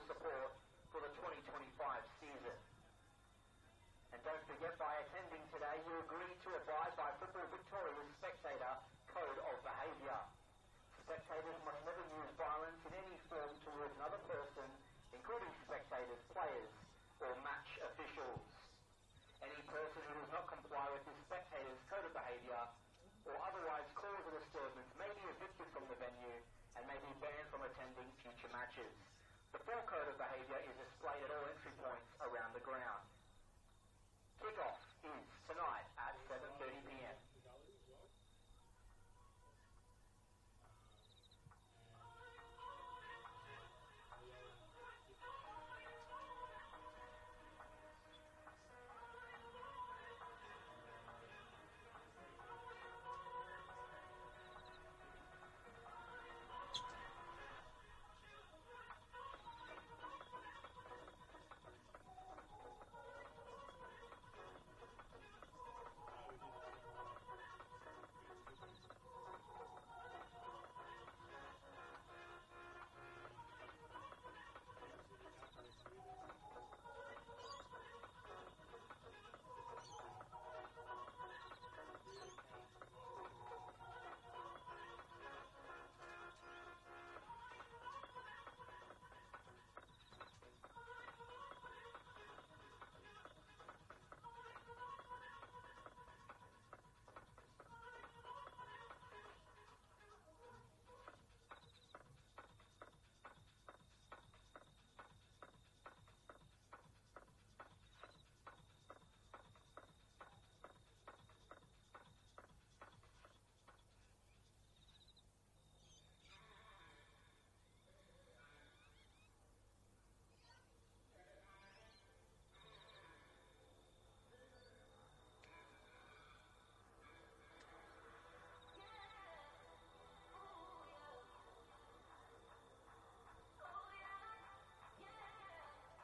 support for the 2025 season. And don't forget, by attending today, you agree to abide by Football Victoria's Spectator Code of Behaviour. Spectators must never use violence in any form towards another person, including spectators, players, or match officials. Any person who does not comply with the Spectator's Code of Behaviour or otherwise cause a disturbance may be evicted from the venue and may be banned from attending future matches. The full Code of Behaviour is displayed at all entry points around the ground. Kickoff is tonight at 7:30 p.m.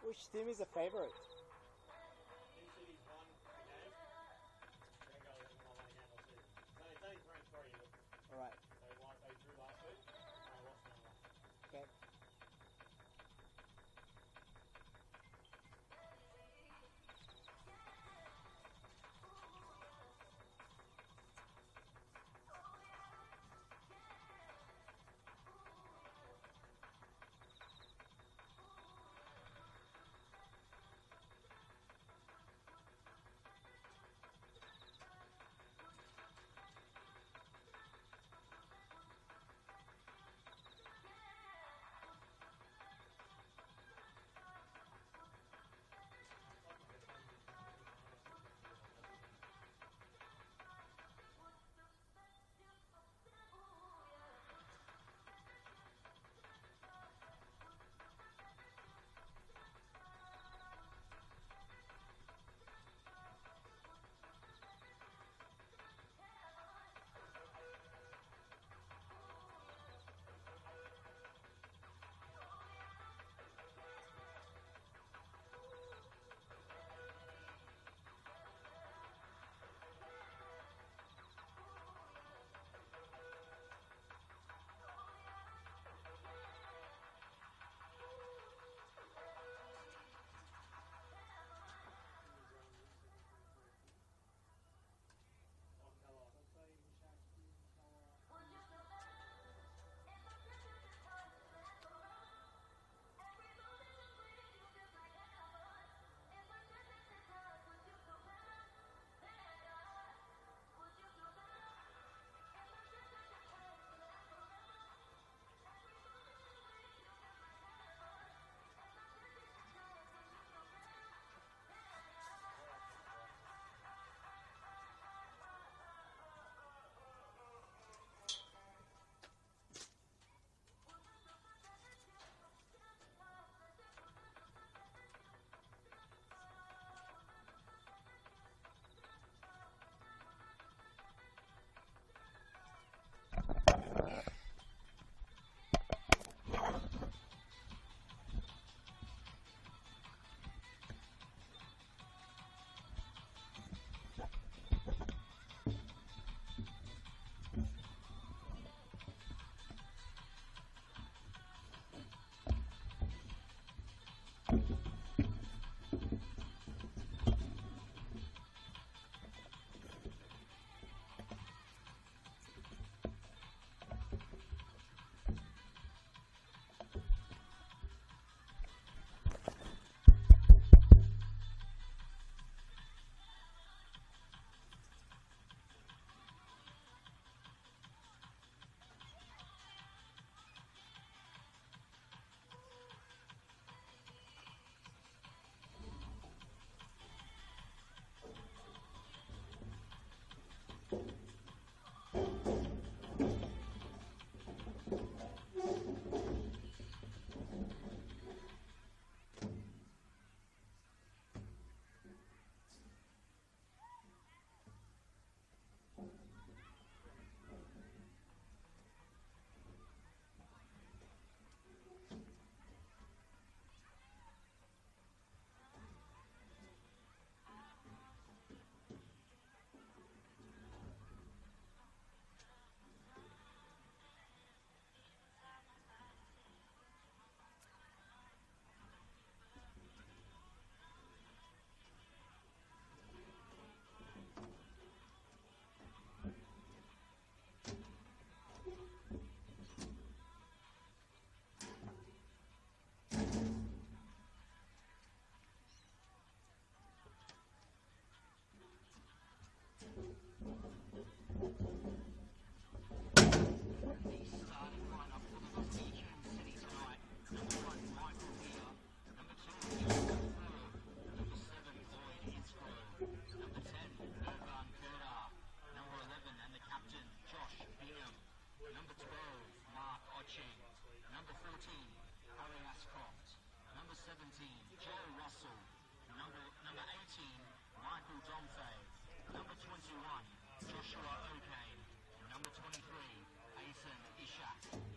Which team is a favourite? Hume City's won the game. They're going to win one game or two. It's only 3-3. Alright. They drew last week. They lost 1-1. Okay. Michael Domfe. Number 21, Joshua O'Kane. Number 23, Asen Ishak.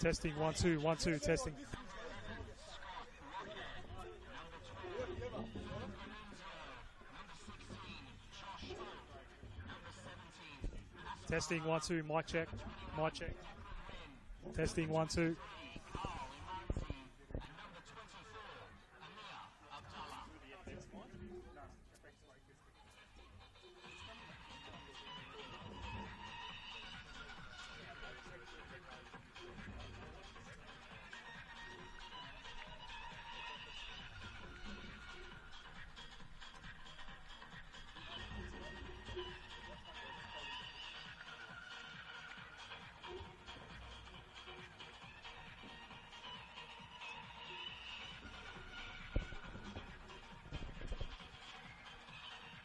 Testing, 1, 2, 1, 2, testing. Testing, 1, 2, mic check, mic check. Testing, 1, 2.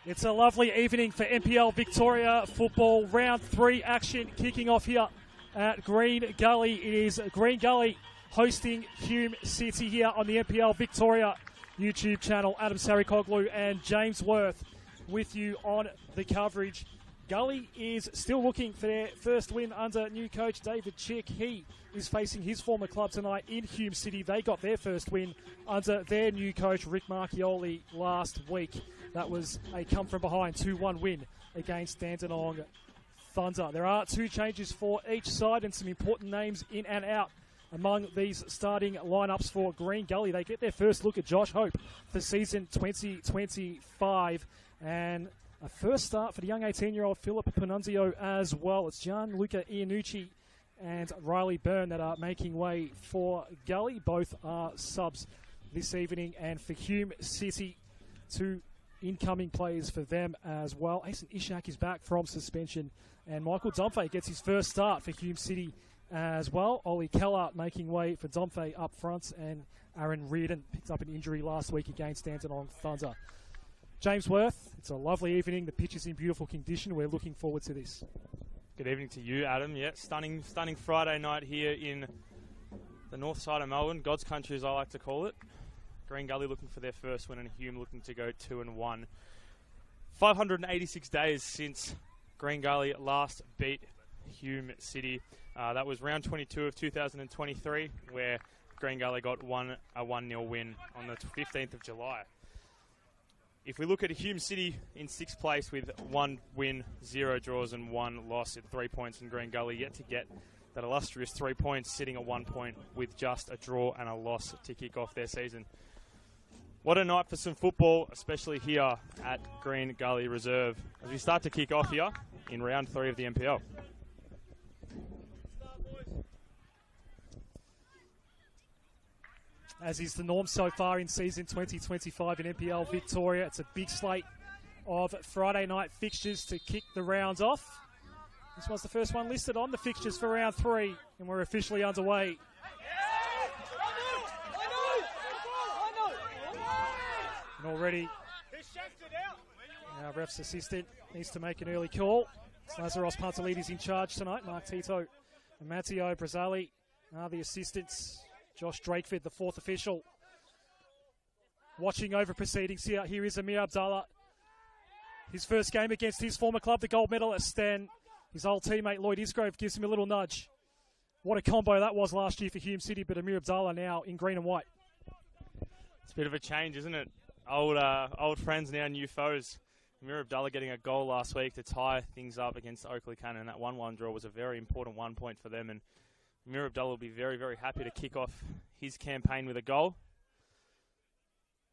It's a lovely evening for NPL Victoria football. Round 3 action kicking off here at Green Gully. It is Green Gully hosting Hume City here on the NPL Victoria YouTube channel. Adam Sarikoglu and James Worth with you on the coverage. Gully is still looking for their first win under new coach David Chick. He is facing his former club tonight in Hume City. They got their first win under their new coach Rick Marchioli last week. That was a come-from-behind 2-1 win against Dandenong Thunder. There are 2 changes for each side and some important names in and out among these starting lineups for Green Gully. They get their first look at Josh Hope for season 2025. And a first start for the young 18-year-old Philip Panunzio as well. It's Gianluca Iannucci and Riley Byrne that are making way for Gully. Both are subs this evening. And for Hume City, 2 incoming players for them as well. Asen Ishak is back from suspension, and Michael Domfe gets his first start for Hume City as well. Ollie Keller making way for Domfe up front, and Aaron Reardon picked up an injury last week against Dandenong Thunder. James Worth, it's a lovely evening. The pitch is in beautiful condition. We're looking forward to this. Good evening to you, Adam. Yeah, stunning Friday night here in the north side of Melbourne, God's country as I like to call it. Green Gully looking for their first win and Hume looking to go 2-1. 586 days since Green Gully last beat Hume City. That was round 22 of 2023, where Green Gully got a 1-0 win on the 15th of July. If we look at Hume City in 6th place with 1 win, 0 draws and 1 loss at 3 points, and Green Gully yet to get that illustrious 3 points, sitting at 1 point with just a draw and a loss to kick off their season. What a night for some football, especially here at Green Gully Reserve, as we start to kick off here in round 3 of the NPL. As is the norm so far in season 2025 in NPL Victoria, it's a big slate of Friday night fixtures to kick the rounds off. This was the first one listed on the fixtures for round 3, and we're officially underway. And already, our ref's assistant needs to make an early call. Lazaros Pantelides in charge tonight. Mark Tito and Matteo Brazzali are the assistants. Josh Drakeford, the 4th official, watching over proceedings here. Here is Amir Abdallah. His first game against his former club, the gold medalist, and his old teammate Lloyd Isgrove gives him a little nudge. What a combo that was last year for Hume City, but Amir Abdallah now in green and white. It's a bit of a change, isn't it? Old friends, now new foes. Amir Abdallah getting a goal last week to tie things up against Oakley Cannon. That 1-1 draw was a very important 1 point for them, and Amir Abdallah will be very, very happy to kick off his campaign with a goal.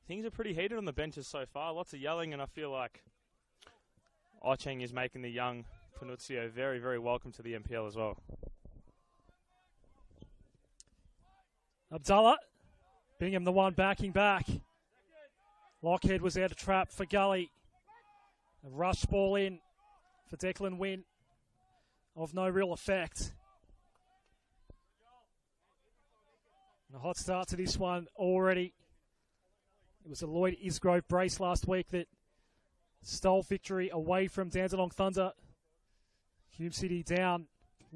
Things are pretty heated on the benches so far. Lots of yelling, and I feel like Ocheng is making the young Panuzio very, very welcome to the NPL as well. Abdallah, Bingham the one backing back. Lockhead was out of trap for Gully. A rush ball in for Declan Wynn of no real effect. And a hot start to this one already. It was a Lloyd Isgrove brace last week that stole victory away from Dandenong Thunder. Hume City down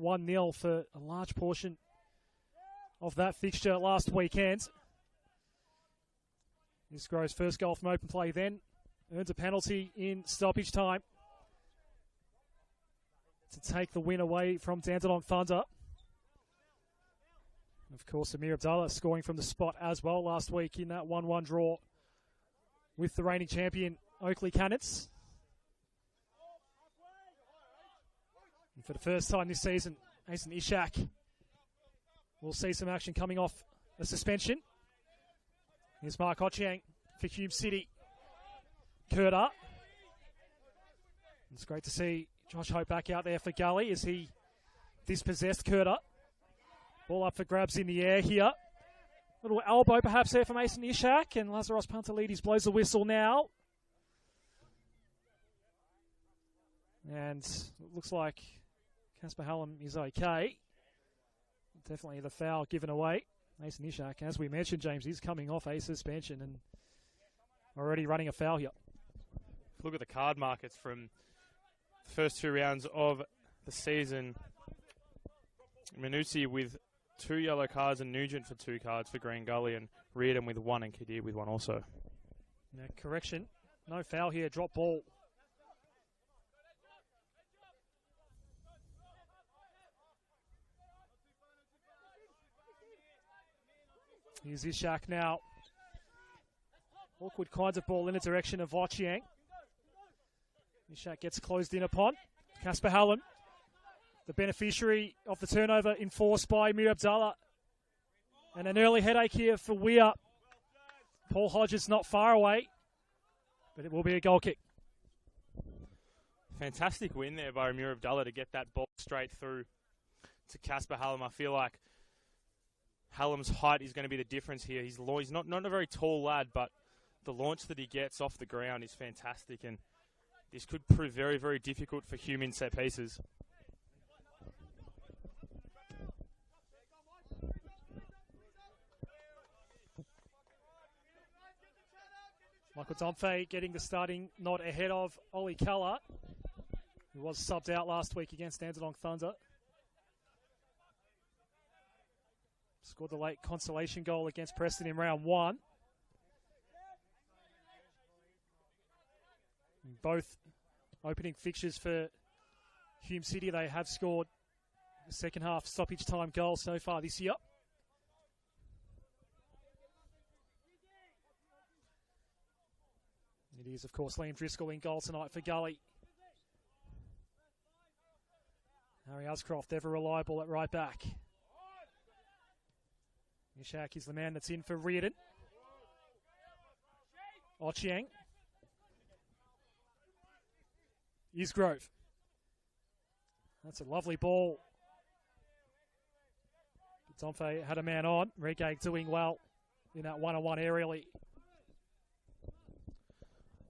1-0 for a large portion of that fixture last weekend. Isgrove's first goal from open play then earns a penalty in stoppage time to take the win away from Dandenong Thunder. Of course, Amir Abdallah scoring from the spot as well last week in that 1-1 draw with the reigning champion, Oakley Cannons. And for the first time this season, Asen Ishak will see some action coming off a suspension. Here's Mark Ochieng for Hume City. Kurta. It's great to see Josh Hope back out there for Gully as he dispossessed Kurta. Ball up for grabs in the air here. Little elbow perhaps there from Asen Ishak, and Lazaros Pantelides blows the whistle now. And it looks like Casper Hallam is okay. Definitely the foul given away. Asen Ishak, as we mentioned, James, is coming off a suspension and already running a foul here. Look at the card markets from the first 2 rounds of the season. Minucci with 2 yellow cards and Nugent for 2 cards for Green Gully, and Reardon with 1 and Kadir with 1 also. Now, correction, no foul here, drop ball. Here's Ishak now. Awkward kinds of ball in the direction of Ochieng. Ishak gets closed in upon. Casper Hallam, the beneficiary of the turnover enforced by Mir Abdallah. And an early headache here for Weir. Paul Hodges not far away, but it will be a goal kick. Fantastic win there by Mir Abdallah to get that ball straight through to Casper Hallam. I feel like Hallam's height is going to be the difference here. He's not a very tall lad, but the launch that he gets off the ground is fantastic, and this could prove very, very difficult for Hume in set pieces. Michael Domfe getting the starting nod ahead of Ollie Keller, who was subbed out last week against Dandenong Thunder. Scored the late consolation goal against Preston in round 1. Both opening fixtures for Hume City, they have scored the second half stoppage time goal so far this year. It is, of course, Liam Driscoll in goal tonight for Gully. Harry Ascroft, ever reliable at right back. Ishak is the man that's in for Reardon. Ochieng. Isgrove. That's a lovely ball. Domfe had a man on. Regag doing well in that one-on-one aerially.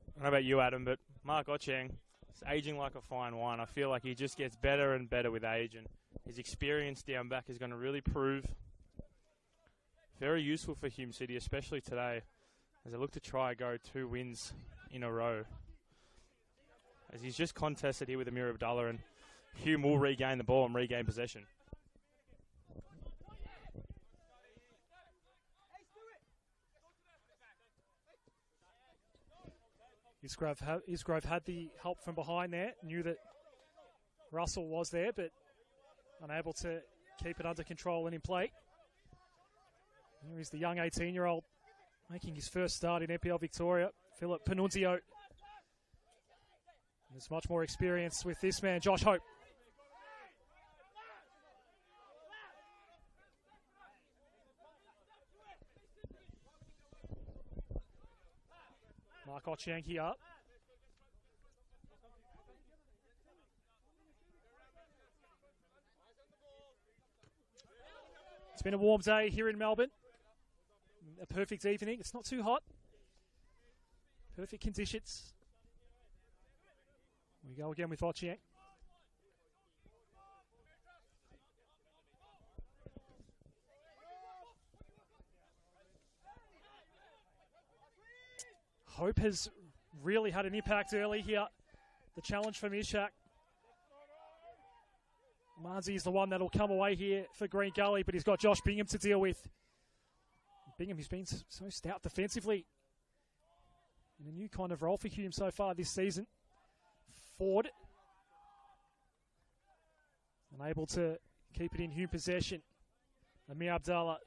I don't know about you, Adam, but Mark Ochieng is aging like a fine wine. I feel like he just gets better and better with age, and his experience down back is going to really prove very useful for Hume City, especially today, as they look to try and go 2 wins in a row. As he's just contested here with Amir Abdallah, and Hume will regain the ball and regain possession. Isgrove had the help from behind there, knew that Russell was there, but unable to keep it under control and in play. Here is the young 18-year-old making his first start in NPL Victoria, Philip Panunzio. There's much more experience with this man, Josh Hope. Mark Ochieng here. It's been a warm day here in Melbourne. A perfect evening. It's not too hot. Perfect conditions. We go again with Ochieng. Hope has really had an impact early here. The challenge from Ishak. Marzi is the one that'll come away here for Green Gully, but he's got Josh Bingham to deal with. Bingham, who's been so stout defensively in a new kind of role for Hume so far this season. Ford, unable to keep it in Hume possession Amir Abdallah.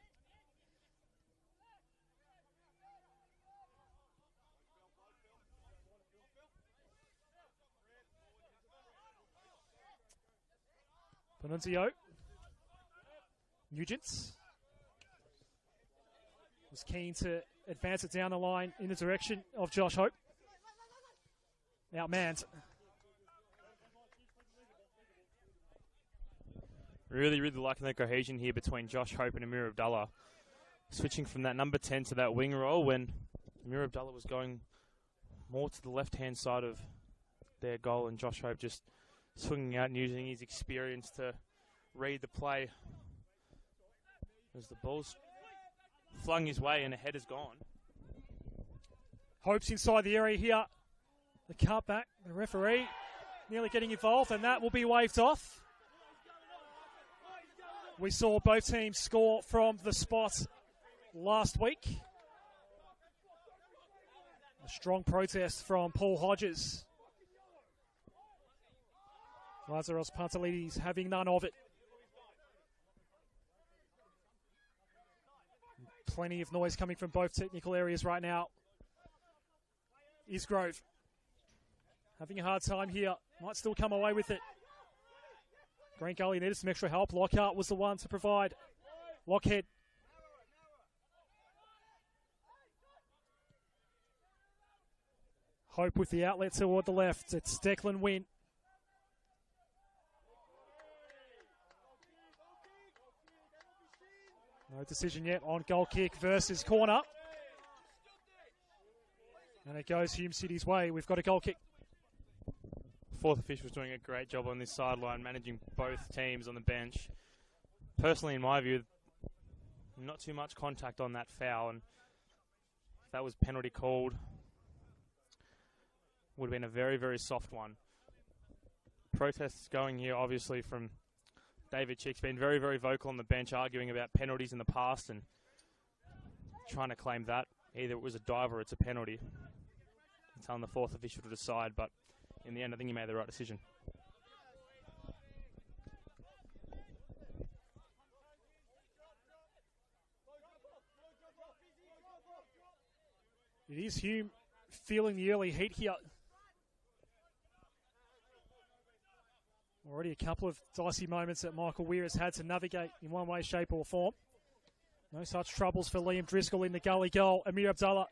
Panunzio. Nugent was keen to advance it down the line in the direction of Josh Hope. Outmanned. Really liking the cohesion here between Josh Hope and Amir Abdallah. Switching from that number 10 to that wing role when Amir Abdallah was going more to the left-hand side of their goal, and Josh Hope just swinging out and using his experience to read the play. As the ball's flung his way and a head is gone. Hope's inside the area here. The cutback, the referee nearly getting involved, and that will be waved off. We saw both teams score from the spot last week. A strong protest from Paul Hodges. Lazaros Pantelides having none of it. Plenty of noise coming from both technical areas right now. Isgrove having a hard time here. Might still come away with it. Green Gully needed some extra help. Lockhart was the one to provide. Lockhead. Hope with the outlet toward the left. It's Declan Wynn. No decision yet on goal kick versus corner. And it goes Hume City's way. We've got a goal kick. Fourth official's doing a great job on this sideline, managing both teams on the bench. Personally, in my view, not too much contact on that foul, and if that was penalty called, would have been a very soft one. Protests going here, obviously, from David Chick's been very vocal on the bench, arguing about penalties in the past and trying to claim that either it was a dive or it's a penalty. And telling the fourth official to decide, but in the end, I think he made the right decision. It is Hume feeling the early heat here. Already a couple of dicey moments that Michael Weir has had to navigate in one way, shape or form. No such troubles for Liam Driscoll in the Gully goal. Amir Abdallah.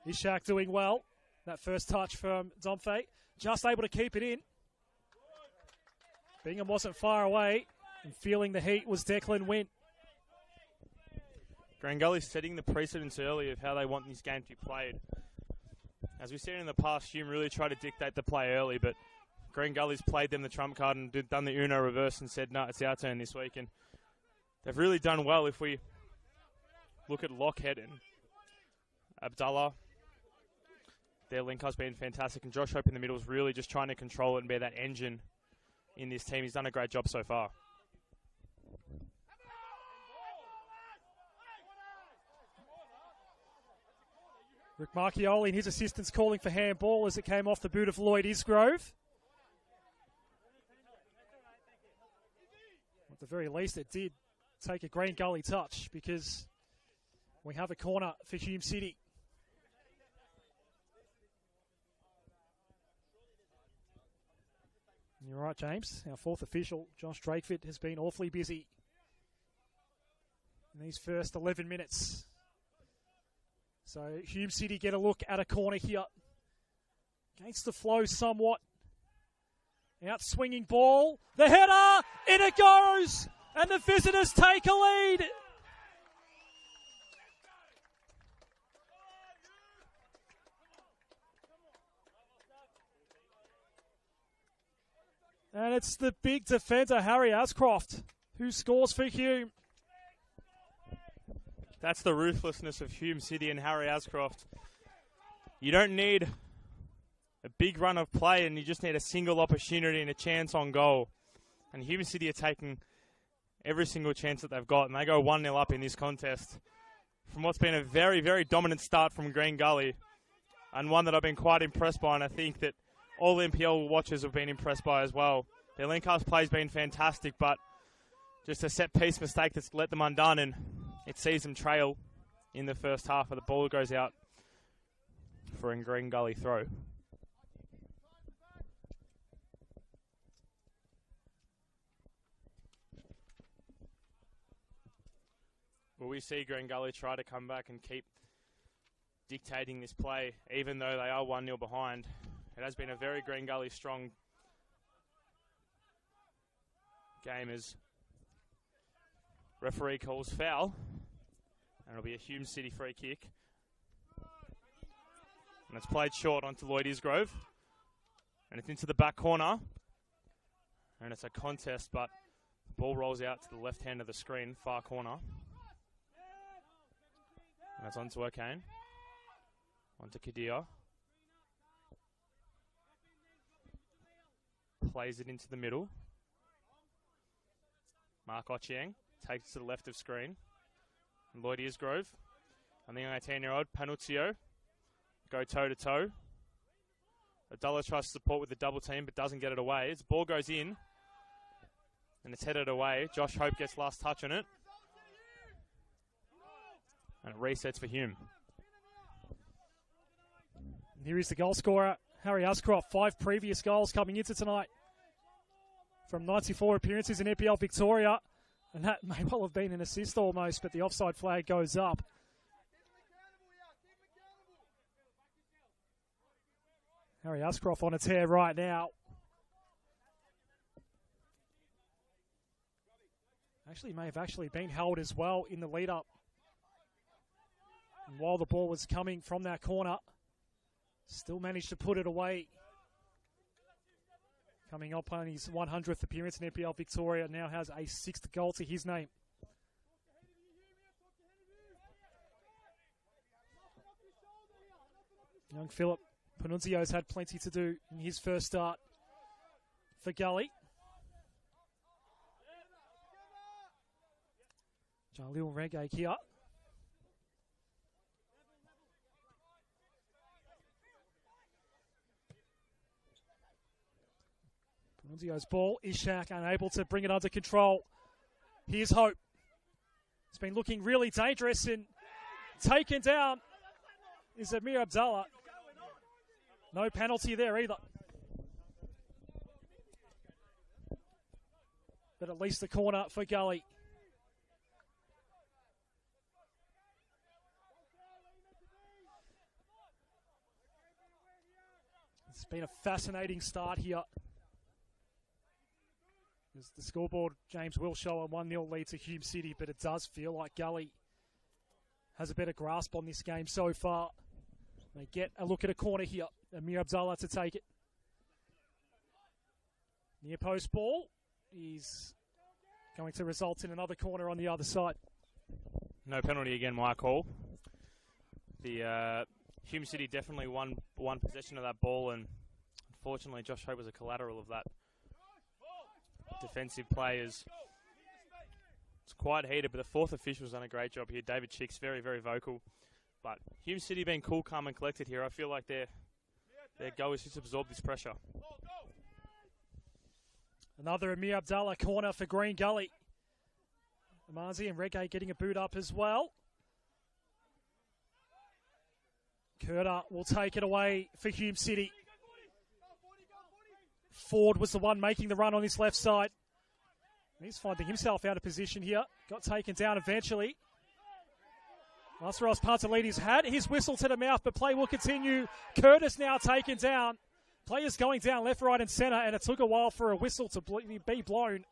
Ishak doing well. That first touch from Domfe. Just able to keep it in. Bingham wasn't far away. And feeling the heat was Declan Wynn. Green Gully setting the precedence early of how they want this game to be played. As we've seen in the past, Hume really tried to dictate the play early, but Green Gully's played them the trump card and done the Uno reverse and said, no, it's our turn this week. And they've really done well. If we look at Lockhead and Abdallah, their link has been fantastic. And Josh Hope in the middle is really just trying to control it and be that engine in this team. He's done a great job so far. Rick Marchioli and his assistants calling for handball as it came off the boot of Lloyd Isgrove. At the very least, it did take a Green Gully touch because we have a corner for Hume City. You're right, James. Our fourth official, Josh Drakeford, has been awfully busy in these first 11 minutes. So Hume City get a look at a corner here. Against the flow somewhat. Out swinging ball. The header! In it goes! And the visitors take a lead. And it's the big defender, Harry Ascroft, who scores for Hume. That's the ruthlessness of Hume City and Harry Ascroft. You don't need a big run of play, and you just need a single opportunity and a chance on goal. And Hume City are taking every single chance that they've got, and they go 1-0 up in this contest from what's been a very dominant start from Green Gully, and one that I've been quite impressed by, and I think that all NPL watchers have been impressed by as well. Their link-up play's been fantastic, but just a set-piece mistake that's let them undone, and it sees them trail in the first half, but the ball goes out for a Green Gully throw. Will we see Green Gully try to come back and keep dictating this play, even though they are 1-0 behind? It has been a very Green Gully strong game as referee calls foul, and it'll be a Hume City free kick. And it's played short onto Lloyd Isgrove, and it's into the back corner, and it's a contest, but the ball rolls out to the left hand of the screen, far corner. And it's onto O'Kane, onto Kadir. Plays it into the middle. Mark Ochieng takes it to the left of screen. And Lloyd Isgrove and the 18-year-old Panuzio go toe-to-toe. Abdullah tries to support with the double team but doesn't get it away. As the ball goes in and it's headed away, Josh Hope gets last touch on it. And it resets for Hume. Here is the goal scorer, Harry Ascroft. 5 previous goals coming into tonight from 94 appearances in NPL Victoria. And that may well have been an assist almost, but the offside flag goes up. Harry Ascroft on a tear right now. Actually, may have actually been held as well in the lead-up. And while the ball was coming from that corner, still managed to put it away. Coming up on his 100th appearance in NPL Victoria, now has a 6th goal to his name. Young Philip Panunzio's had plenty to do in his first start for Gully. Jalil Reggae here. Panunzio's ball, Ishak unable to bring it under control. Here's Hope. It's been looking really dangerous and taken down is Amir Abdallah. No penalty there either. But at least the corner for Gully. It's been a fascinating start here. As the scoreboard, James will show a 1-0 lead to Hume City, but it does feel like Gully has a better grasp on this game so far. They get a look at a corner here. Amir Abdallah to take it. Near post ball is going to result in another corner on the other side. No penalty again, my call. The Hume City definitely won possession of that ball, and unfortunately Josh Hope was a collateral of that defensive players. It's quite heated, but the fourth official's done a great job here. David Chick's very, very vocal. But Hume City being cool, calm and collected here. I feel like their goal is just to absorb this pressure. Another Amir Abdallah corner for Green Gully. Amazi and Reggae getting a boot up as well. Curta will take it away for Hume City. Ford was the one making the run on his left side. He's finding himself out of position here. Got taken down eventually. Lazaros Pantelides had his whistle to the mouth, but play will continue. Curtis now taken down. Players going down left, right, and centre, and it took a while for a whistle to be blown.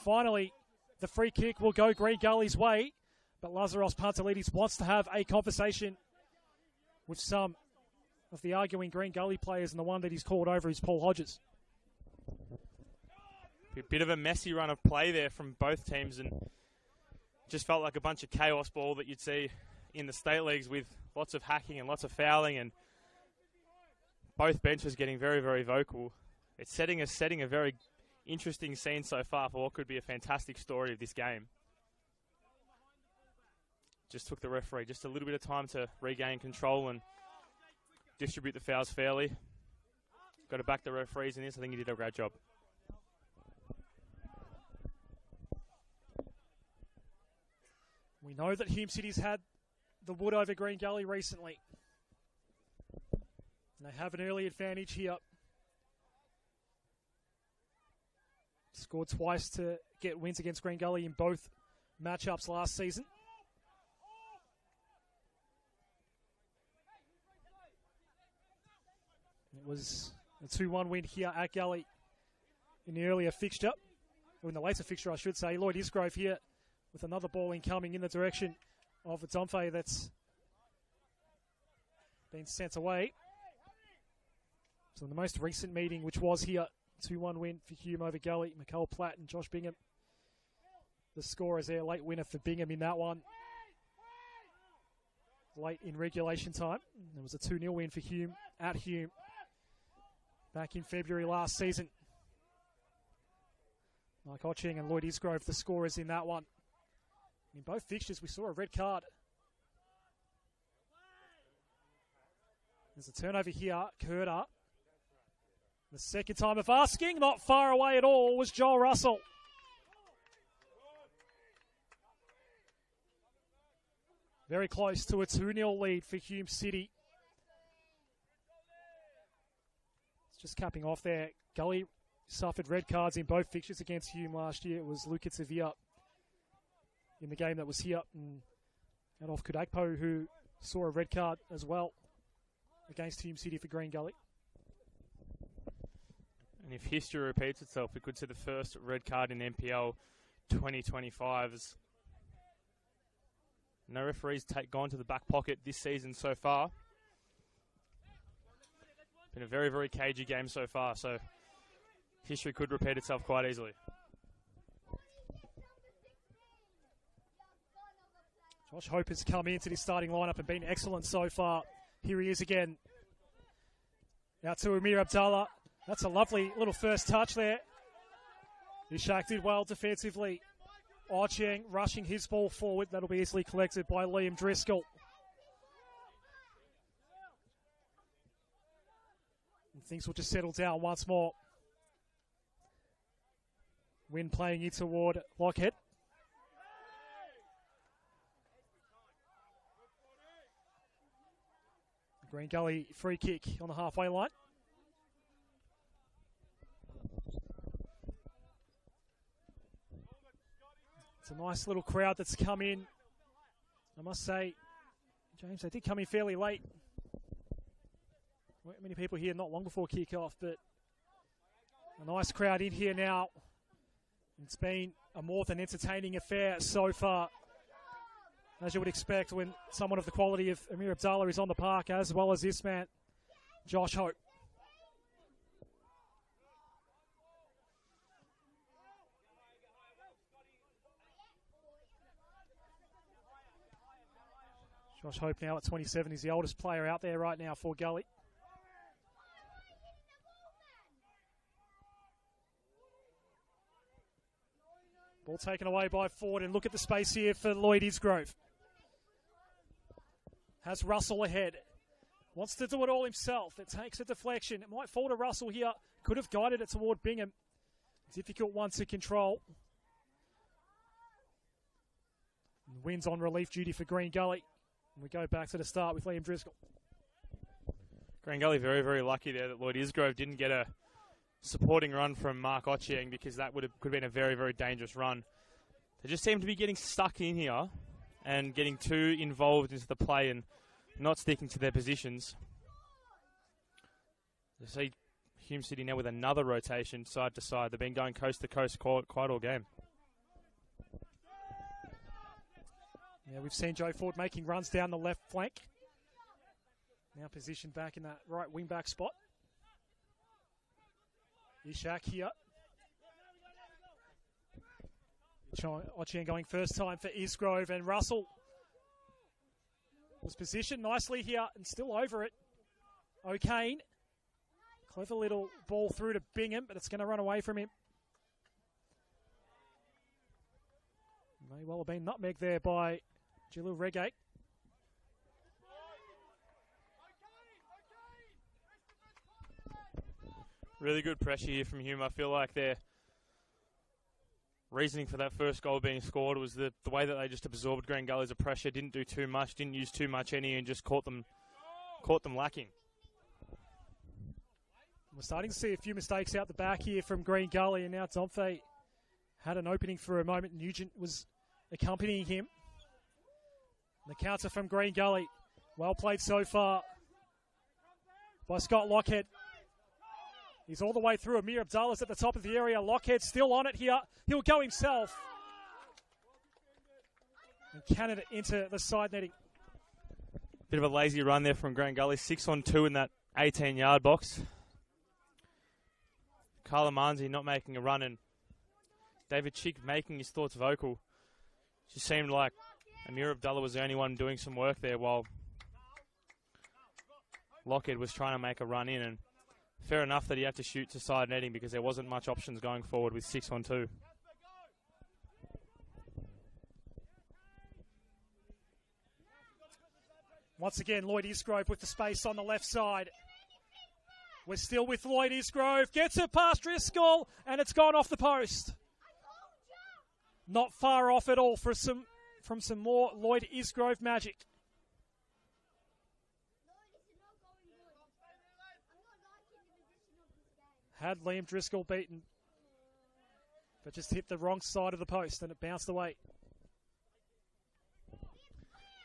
Finally, the free kick will go Green Gully's way, but Lazaros Pantelides wants to have a conversation with some of the arguing Green Gully players, and the one that he's called over is Paul Hodges. A bit of a messy run of play there from both teams, and just felt like a bunch of chaos ball that you'd see in the state leagues with lots of hacking and lots of fouling, and both benches getting very, very vocal. It's setting a very interesting scene so far for what could be a fantastic story of this game. Just took the referee just a little bit of time to regain control and distribute the fouls fairly. Got to back the referees in this. I think he did a great job. We know that Hume City's had the wood over Green Gully recently. And they have an early advantage here. Scored twice to get wins against Green Gully in both matchups last season. It was a 2-1 win here at Gully in the earlier fixture, or in the later fixture, I should say. Lloyd Isgrove here with another ball incoming in the direction of Domfe that's been sent away. So in the most recent meeting, which was here, 2-1 win for Hume over Gully, McCall Platt and Josh Bingham. The scorers there, late winner for Bingham in that one. Late in regulation time. There was a 2-0 win for Hume at Hume back in February last season. Mike Otching and Lloyd Isgrove, the scorers in that one. In both fixtures, we saw a red card. There's a turnover here, Curter. The second time of asking, not far away at all, was Joel Russell. Very close to a 2-0 lead for Hume City. It's just capping off there. Gully suffered red cards in both fixtures against Hume last year. It was Luka Tavia in the game that was here, and Adolf Kudakpo, who saw a red card as well against Hume City for Green Gully. And if history repeats itself, we could see the first red card in NPL 2025. As no referees gone to the back pocket this season so far. Been a very, very cagey game so far, so history could repeat itself quite easily. Josh Hope has come into the starting lineup and been excellent so far. Here he is again. Out to Amir Abdallah. That's a lovely little first touch there. Ishak did well defensively. Ocheng rushing his ball forward. That'll be easily collected by Liam Driscoll. And things will just settle down once more. Win playing in toward Lockhead. Green Gully free kick on the halfway line. It's a nice little crowd that's come in. I must say, James, they did come in fairly late. Weren't many people here not long before kick-off, but a nice crowd in here now. It's been a more than entertaining affair so far, as you would expect when someone of the quality of Amir Abdallah is on the park, as well as this man, Josh Hope. Josh Hope now at 27 is the oldest player out there right now for Gully. Ball taken away by Ford, and look at the space here for Lloyd Isgrove. Has Russell ahead. Wants to do it all himself. It takes a deflection. It might fall to Russell here. Could have guided it toward Bingham. Difficult one to control. And wins on relief duty for Green Gully. And we go back to the start with Liam Driscoll. Green Gully very, very lucky there that Lloyd Isgrove didn't get a supporting run from Mark Otcheng, because that could have been a very, very dangerous run. They just seem to be getting stuck in here and getting too involved into the play and not sticking to their positions. You see Hume City now with another rotation side to side. They've been going coast to coast quite all game. Yeah, we've seen Joe Ford making runs down the left flank. Now positioned back in that right wing back spot. Ishak here. Ocheng going first time for Isgrove, and Russell was positioned nicely here and still over it. O'Kane. Clever little ball through to Bingham, but it's going to run away from him. May well have been nutmegged there by Jalil Regate. Really good pressure here from Hume. I feel like they're reasoning for that first goal being scored was the way that they just absorbed Green Gully's pressure, didn't do too much, didn't use too much any, and just caught them lacking. We're starting to see a few mistakes out the back here from Green Gully, and now Domfe had an opening for a moment. Nugent was accompanying him. The counter from Green Gully. Well played so far by Scott Lockhead. He's all the way through. Amir Abdullah's at the top of the area. Lockhead still on it here. He'll go himself. And cannon it into the side netting. Bit of a lazy run there from Green Gully. 6-on-2 in that 18-yard box. Carla Manzi not making a run, and David Chick making his thoughts vocal. It just seemed like Amir Abdullah was the only one doing some work there while Lockhead was trying to make a run in, and fair enough that he had to shoot to side netting because there wasn't much options going forward with 6-on-2. Once again, Lloyd Isgrove with the space on the left side. We're still with Lloyd Isgrove. Gets it past Driscoll, and it's gone off the post. Not far off at all from some more Lloyd Isgrove magic. Had Liam Driscoll beaten, but just hit the wrong side of the post, and it bounced away.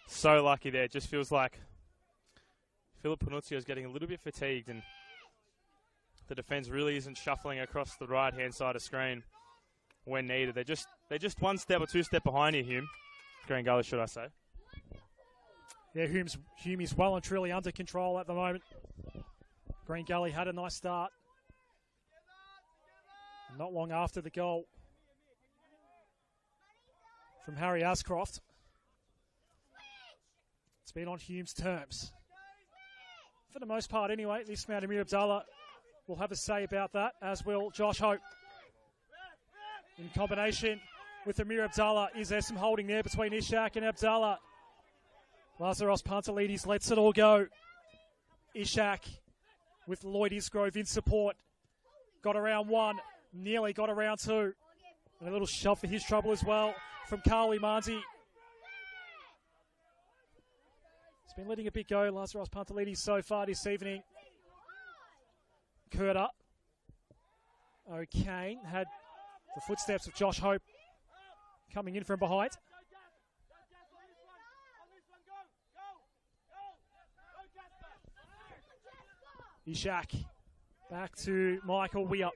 So lucky there. It just feels like Philip Panuzio is getting a little bit fatigued, and the defence really isn't shuffling across the right-hand side of screen when needed. They're just one step or two step behind you, Hume. Green Gully, should I say. Yeah, Hume is well and truly under control at the moment. Green Gully had a nice start. Not long after the goal from Harry Ascroft. It's been on Hume's terms. For the most part anyway, this man Amir Abdullah will have a say about that, as will Josh Hope. In combination with Amir Abdullah, is there some holding there between Ishak and Abdullah? Lazaros Pantelides lets it all go. Ishak with Lloyd Isgrove in support. Got around one, nearly got around two. And a little shove for his trouble as well from Carly Manzi. He's been letting a bit go, Lazaros Pantelides, so far this evening. Curta. O'Kane had the footsteps of Josh Hope coming in from behind. Ishak back to Michael Weir.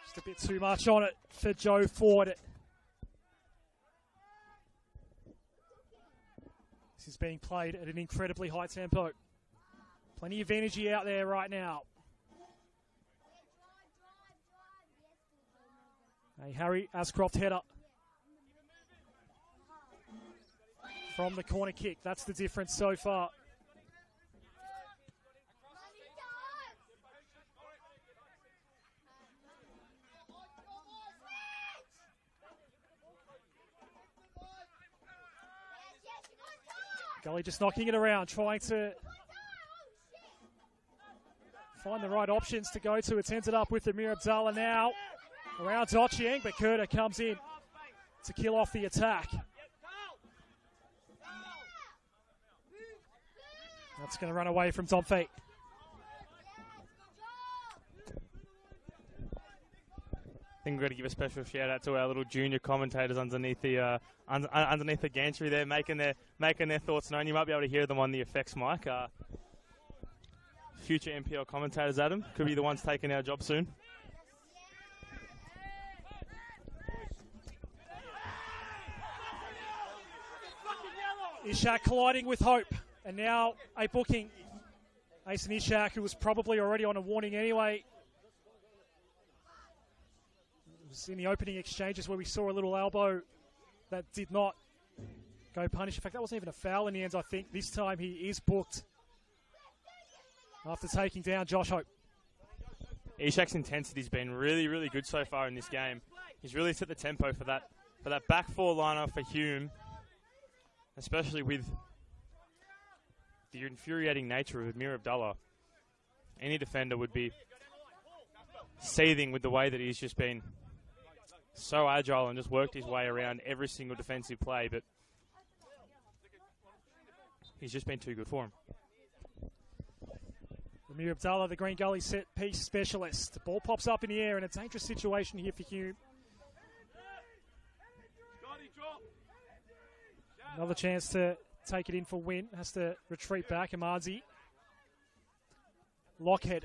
Just a bit too much on it for Joe Ford. This is being played at an incredibly high tempo. Plenty of energy out there right now. A Harry Ascroft header from the corner kick. That's the difference so far. Gully just knocking it around, trying to find the right options to go to. It's ended up with Amir Abdullah now around Dochieng, but Curta comes in to kill off the attack. That's going to run away from Domfe. I think we've got to give a special shout out to our little junior commentators underneath the underneath the gantry there, making their thoughts known. You might be able to hear them on the effects mic. Future NPL commentators, Adam, could be the ones taking our job soon. Ishak colliding with Hope, and now a booking. Asen Ishak, who was probably already on a warning anyway. It was in the opening exchanges where we saw a little elbow that did not go punish. In fact, that wasn't even a foul in the end, I think. This time he is booked after taking down Josh Hope. Ishak's intensity's been really, really good so far in this game. He's really set the tempo for that back four liner for Hume, especially with the infuriating nature of Amir Abdullah. Any defender would be seething with the way that he's just been so agile and just worked his way around every single defensive play, but he's just been too good for him. Amir Abdallah, the Green Gully set piece specialist. The ball pops up in the air in a dangerous situation here for Hume. Another chance to take it in for Wynn. Has to retreat back. Amanzi. Lockhead.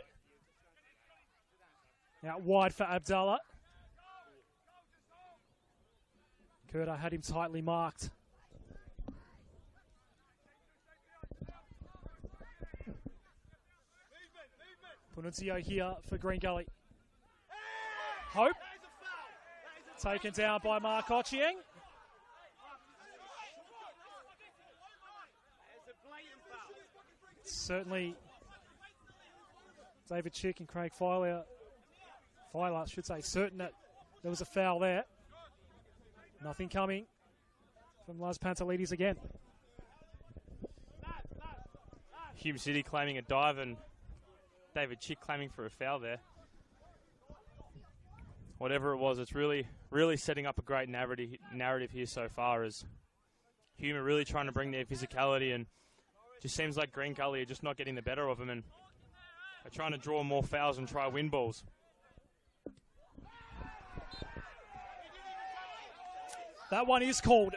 Out wide for Abdallah. Kurta had him tightly marked. Pununzio here for Green Gully. Hope. Taken down by Mark Ochieng. Certainly David Chick and Craig Filer should say, certain that there was a foul there. Nothing coming from Las Pantelides again. Hume City claiming a dive and David Chick claiming for a foul there. Whatever it was, it's really setting up a great narrative here so far, as Hume are really trying to bring their physicality, and just seems like Green Gully are just not getting the better of them, and are trying to draw more fouls and try win balls. That one is called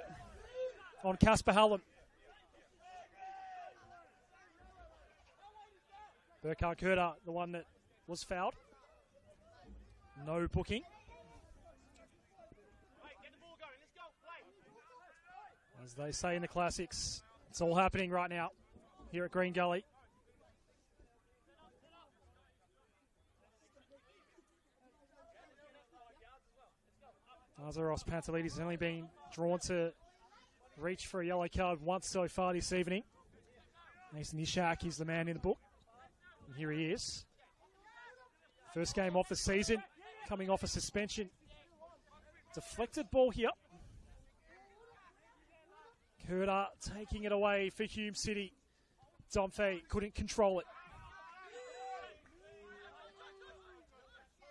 on Casper Hallam. Burkhard Kurta, the one that was fouled. No booking. As they say in the classics, it's all happening right now here at Green Gully. Nazaros Pantelides has only been drawn to reach for a yellow card once so far this evening. Nathan Ishak is the man in the book. And here he is. First game off the season, coming off a suspension. Deflected ball here. Kurta taking it away for Hume City. Domfe couldn't control it.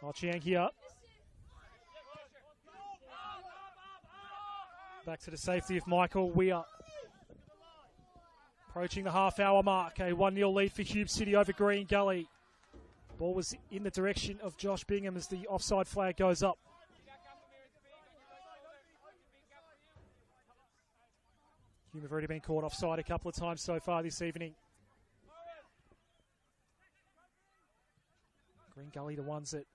Ochieng here. Back to the safety of Michael Weir. Approaching the half-hour mark. A 1-0 lead for Hume City over Green Gully. Ball was in the direction of Josh Bingham as the offside flag goes up. Hume have already been caught offside a couple of times so far this evening. Green Gully, the ones that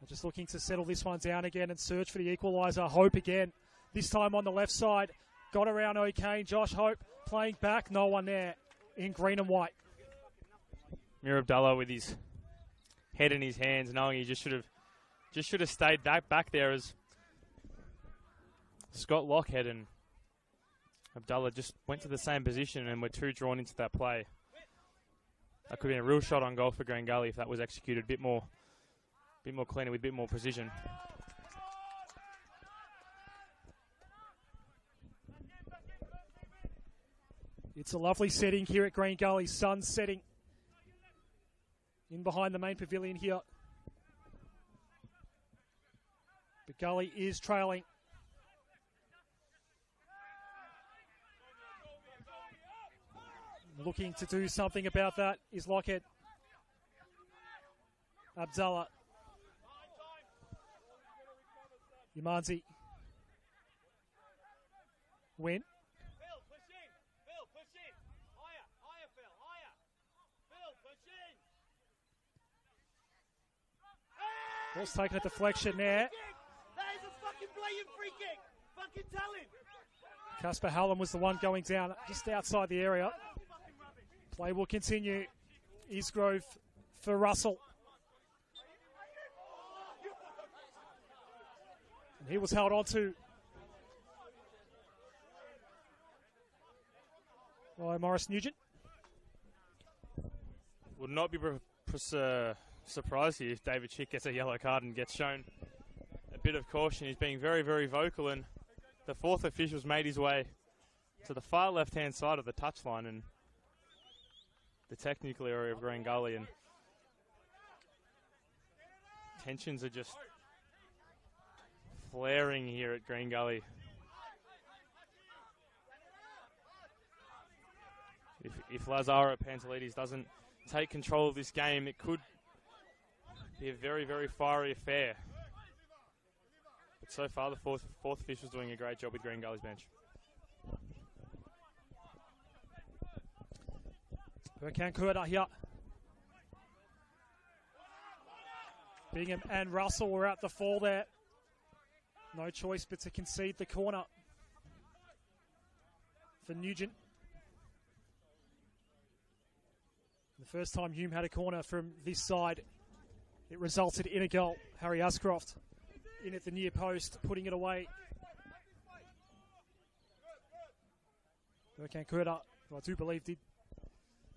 are just looking to settle this one down again and search for the equaliser. Hope again, this time on the left side. Got around O'Kane. Josh Hope playing back. No one there in green and white. Mir Abdallah with his head in his hands, knowing he just should have stayed back there, as Scott Lockhead and Abdallah just went to the same position and were too drawn into that play. That could have been a real shot on goal for Green Gully if that was executed a bit more cleaner with a bit more precision. It's a lovely setting here at Green Gully. Sun setting in behind the main pavilion here. But Gully is trailing. Looking to do something about that is Lockhead. Abdallah. Yumanzi. Win. Ball's taken a deflection there. That is a fucking blatant free kick. Fucking tell him. Casper Hallam was the one going down just outside the area. Play will continue. Isgrove for Russell. And he was held on to by Morris Nugent. Would not be surprised here if David Chick gets a yellow card and gets shown a bit of caution. He's being very, very vocal, and the fourth official's made his way to the far left-hand side of the touchline and the technical area of Green Gully, and tensions are just flaring here at Green Gully. If Lazaro Pantelides doesn't take control of this game, it could be a very, very fiery affair. But so far, the fourth official's doing a great job with Green Gully's bench. Burkan Kurda here. Bingham and Russell were at the fall there. No choice but to concede the corner for Nugent. The first time Hume had a corner from this side, it resulted in a goal. Harry Ascroft in at the near post, putting it away. Burkan Kurda, who I do believe did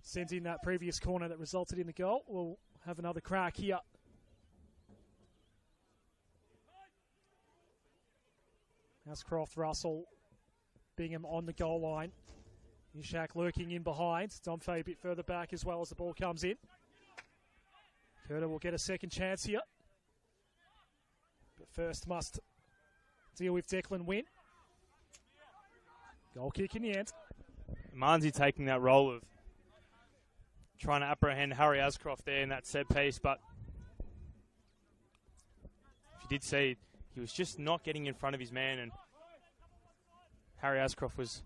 send in that previous corner that resulted in the goal, will have another crack here. Ascroft, Russell, Bingham on the goal line. Ishak lurking in behind. Domfe a bit further back as well as the ball comes in. Kurda will get a second chance here. But first must deal with Declan Wynn. Goal kick in the end. Manzi taking that role of trying to apprehend Harry Ascroft there in that set piece, but if you did see, he was just not getting in front of his man, and Harry Ascroft was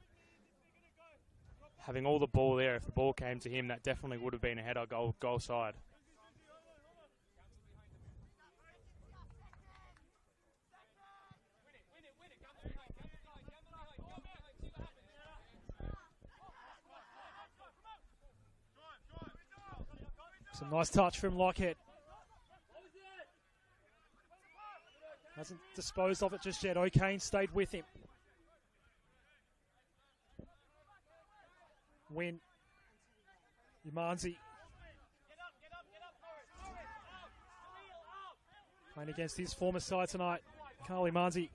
having all the ball there. If the ball came to him, that definitely would have been a header goal side. Some nice touch from Lockhead. Hasn't disposed of it just yet. O'Kane stayed with him. Win. Umanzi. Playing against his former side tonight. Carly Umanzi.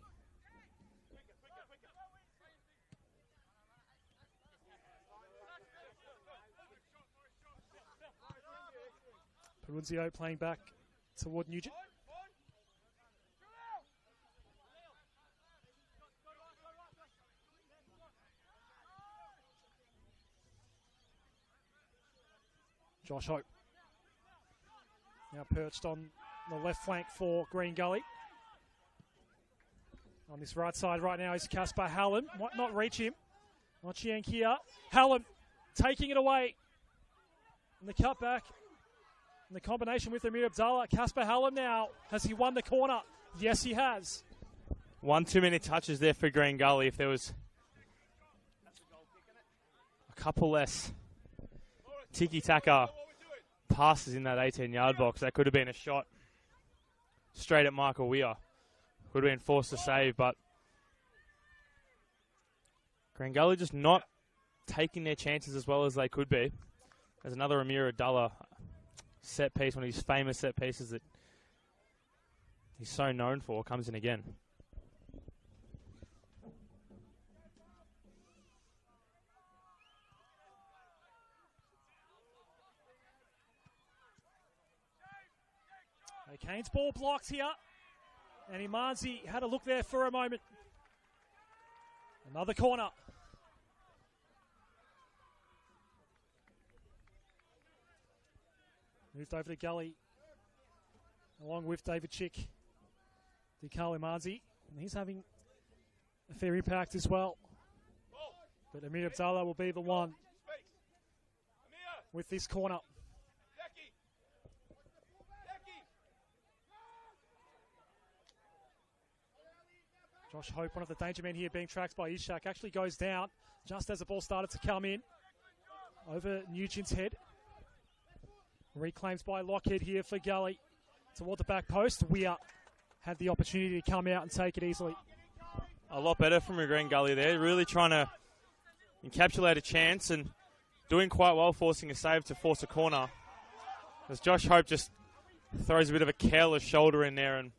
Perunzio playing back toward Nugent. Josh Hope. Now perched on the left flank for Green Gully. On this right side right now is Casper Hallam. Might not reach him. Mochienk here. Hallam taking it away. And the cutback. And the combination with Amir Abdallah. Casper Hallam now. Has he won the corner? Yes, he has. One too many touches there for Green Gully. If there was a couple less tiki-taka passes in that 18-yard box, that could have been a shot straight at Michael Weir. Would have been forced to save, but Green Gully just not taking their chances as well as they could be. There's another Amir Abdallah set piece, one of his famous set pieces that he's so known for, comes in again. Kane's ball blocked here. And Imanzi had a look there for a moment. Another corner. Moved over to Gully. Along with David Chick. Carl Imanzi. And he's having a fair impact as well. But Amir Abdallah will be the one with this corner. Josh Hope, one of the danger men here, being tracked by Ishak, actually goes down just as the ball started to come in over Nugent's head. Reclaimed by Lockhead here for Gully toward the back post. Weir had the opportunity to come out and take it easily. A lot better from Green Gully there, really trying to encapsulate a chance and doing quite well, forcing a save to force a corner. As Josh Hope just throws a bit of a careless shoulder in there, and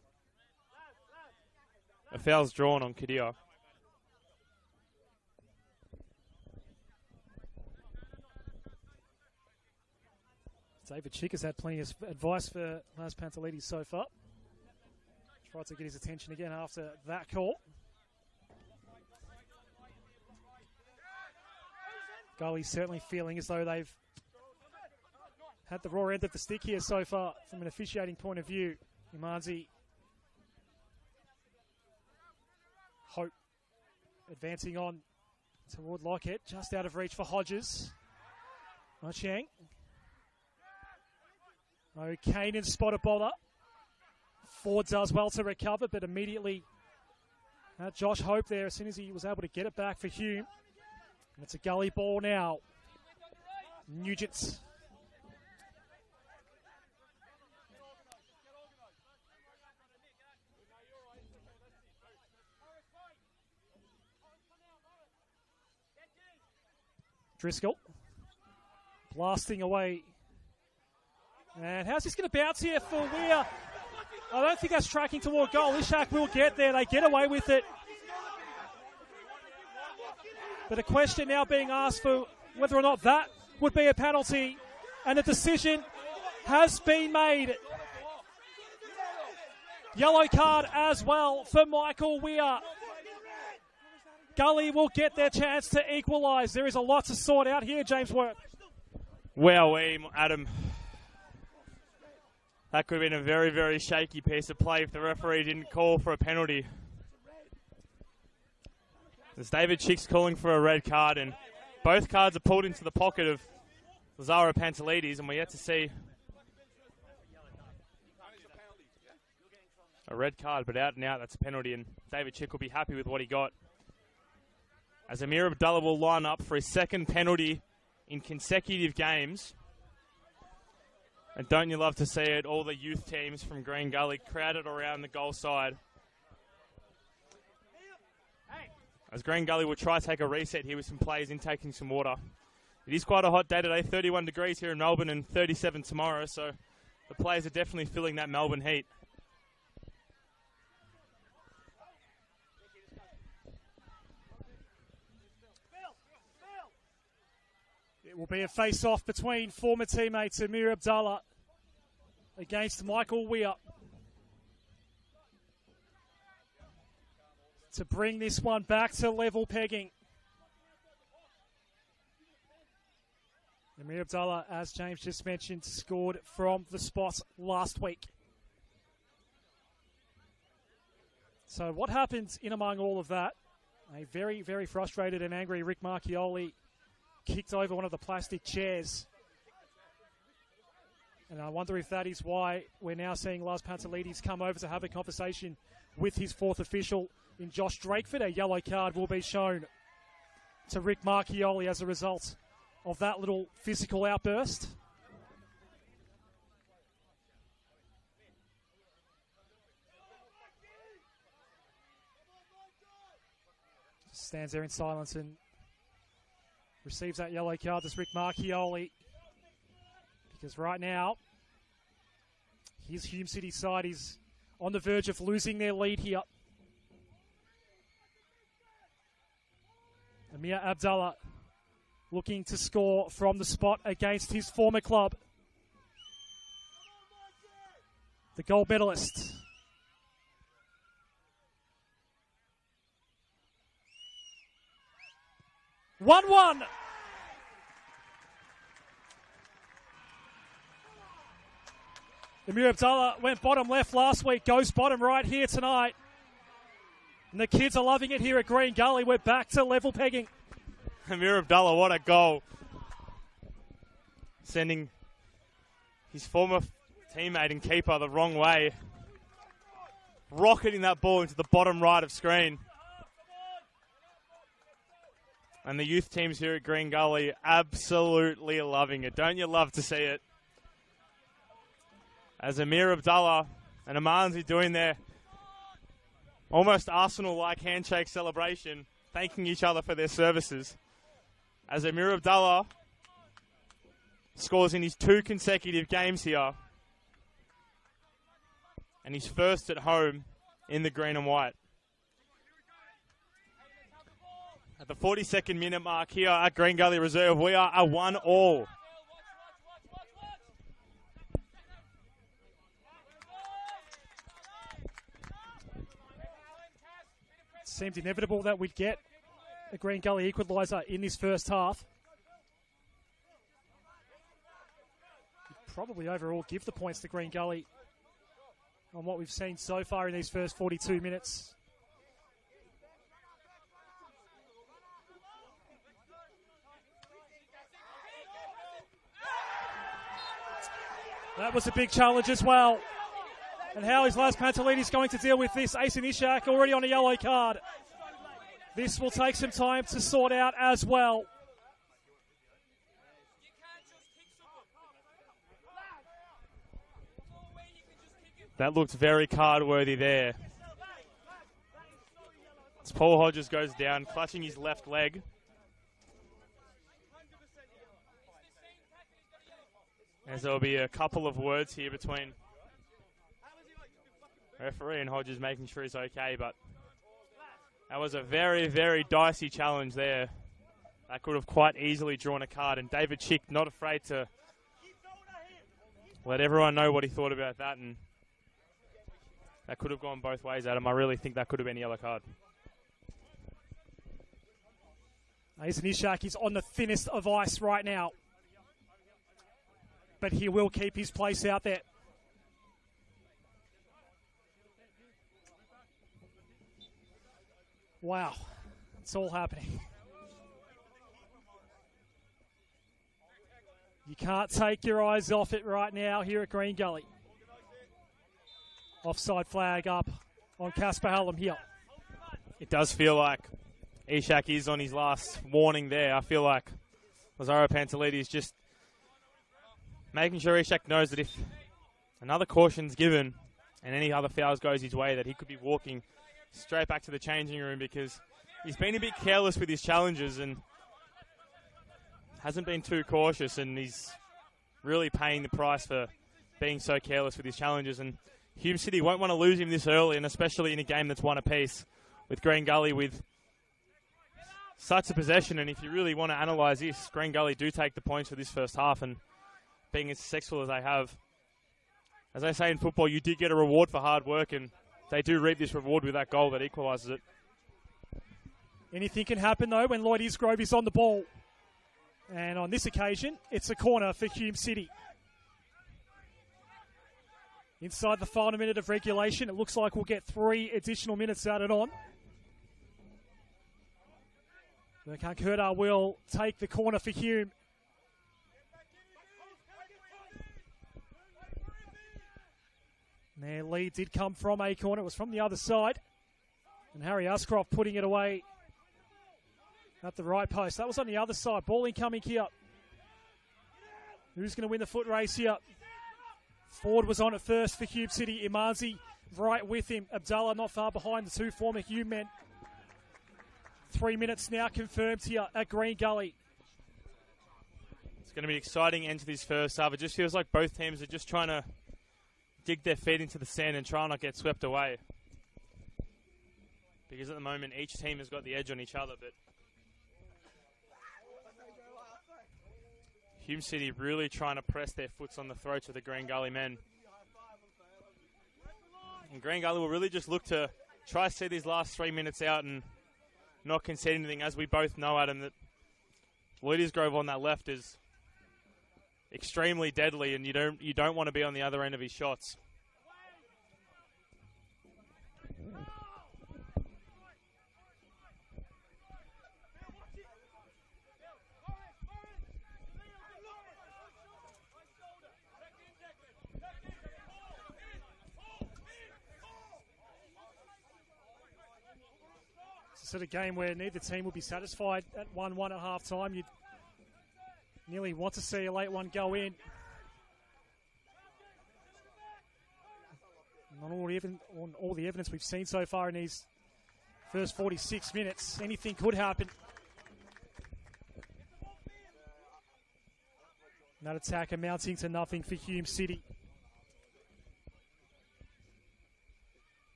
a foul's drawn on Kadir. David Chick has had plenty of advice for Laz Pantelides so far. Tried to get his attention again after that call. Gully's certainly feeling as though they've had the raw end of the stick here so far from an officiating point of view. Imanzi Hope advancing on toward Lockett, just out of reach for Hodges. Chang. Kanan spot a bowler. Ford does well to recover, but immediately Josh Hope there as soon as he was able to get it back for Hume. And it's a Gully ball now. Nugent. Driscoll. Blasting away. And how's this going to bounce here for Weir? I don't think that's tracking toward goal. Ishak will get there. They get away with it. But a question now being asked for whether or not that would be a penalty. And a decision has been made. Yellow card as well for Michael Weir. Gully will get their chance to equalise. There is a lot to sort out here, James Worth. Well, Adam, that could have been a very, very shaky piece of play if the referee didn't call for a penalty. There's David Chick's calling for a red card, and both cards are pulled into the pocket of Lazaro Pantelides, and we're yet to see a red card, but out and out, that's a penalty, and David Chick will be happy with what he got. As Amir Abdullah will line up for his second penalty in consecutive games. And don't you love to see it, all the youth teams from Green Gully crowded around the goal side. As Green Gully will try to take a reset here with some players intaking some water. It is quite a hot day today, 31 degrees here in Melbourne and 37 tomorrow, so the players are definitely feeling that Melbourne heat. It will be a face-off between former teammates Amir Abdullah against Michael Weir to bring this one back to level pegging. Amir Abdullah, as James just mentioned, scored from the spot last week. So what happens in among all of that? A very, very frustrated and angry Rick Marchioli kicked over one of the plastic chairs. And I wonder if that is why we're now seeing Lars Pantelides come over to have a conversation with his fourth official in Josh Drakeford. A yellow card will be shown to Rick Marchioli as a result of that little physical outburst. Stands there in silence and receives that yellow card, this Rick Marchioli. Because right now, his Hume City side is on the verge of losing their lead here. Amir Abdullah looking to score from the spot against his former club. The gold medalist. One. Amir Abdullah went bottom left last week, goes bottom right here tonight. And the kids are loving it here at Green Gully. We're back to level pegging. Amir Abdullah, what a goal. Sending his former teammate and keeper the wrong way. Rocketing that ball into the bottom right of screen. And the youth teams here at Green Gully absolutely loving it. Don't you love to see it? As Amir Abdullah and Amanzi doing their almost Arsenal-like handshake celebration, thanking each other for their services. As Amir Abdullah scores in his 2 consecutive games here. And he's first at home in the green and white. At the 42nd minute mark here at Green Gully Reserve, we are a 1-1. seemed inevitable that we'd get a Green Gully equaliser in this first half. You'd probably overall give the points to Green Gully on what we've seen so far in these first 42 minutes. That was a big challenge as well. And how is Las Pantelides going to deal with this? Asen Ishak already on a yellow card. This will take some time to sort out as well. That looked very card-worthy there. As Paul Hodges goes down, clutching his left leg. As there'll be a couple of words here between referee and Hodges making sure he's okay, but that was a very, very dicey challenge there. That could have quite easily drawn a card, and David Chick not afraid to let everyone know what he thought about that, and that could have gone both ways, Adam. I really think that could have been a yellow card. Asen Ishak is on the thinnest of ice right now, but he will keep his place out there. Wow, it's all happening. You can't take your eyes off it right now here at Green Gully. Offside flag up on Casper Hallam here. It does feel like Ishak is on his last warning there. I feel like Lazaro Pantelides just making sure Ishak knows that if another caution's given and any other fouls goes his way, that he could be walking straight back to the changing room, because he's been a bit careless with his challenges and hasn't been too cautious, and he's really paying the price for being so careless with his challenges. And Hume City won't want to lose him this early, and especially in a game that's one apiece with Green Gully with such a possession. And if you really want to analyse this, Green Gully do take the points for this first half, and being as successful as they have. As they say in football, you did get a reward for hard work, and they do reap this reward with that goal that equalises it. Anything can happen, though, when Lloyd Isgrove is on the ball. And on this occasion, it's a corner for Hume City. Inside the final minute of regulation, it looks like we'll get 3 additional minutes added on. Burkhart Kurtar will take the corner for Hume. Their lead did come from a corner. It was from the other side. And Harry Ascroft putting it away at the right post. That was on the other side. Ball incoming here. Who's going to win the foot race here? Ford was on it first for Hume City. Imanzi right with him. Abdallah not far behind the two former Hume men. 3 minutes now confirmed here at Green Gully. It's going to be an exciting end to this first half. It just feels like both teams are just trying to dig their feet into the sand and try not get swept away. Because at the moment, each team has got the edge on each other, but Hume City really trying to press their foots on the throats of the Green Gully men. And Green Gully will really just look to try to see these last 3 minutes out and not concede anything, as we both know, Adam, that Lloyd Isgrove on that left is extremely deadly, and you don't want to be on the other end of his shots. It's a sort of game where neither team will be satisfied at 1-1 at half time. You'd nearly want to see a late one go in. On all the evidence we've seen so far in these first 46 minutes, anything could happen. That attack amounting to nothing for Hume City.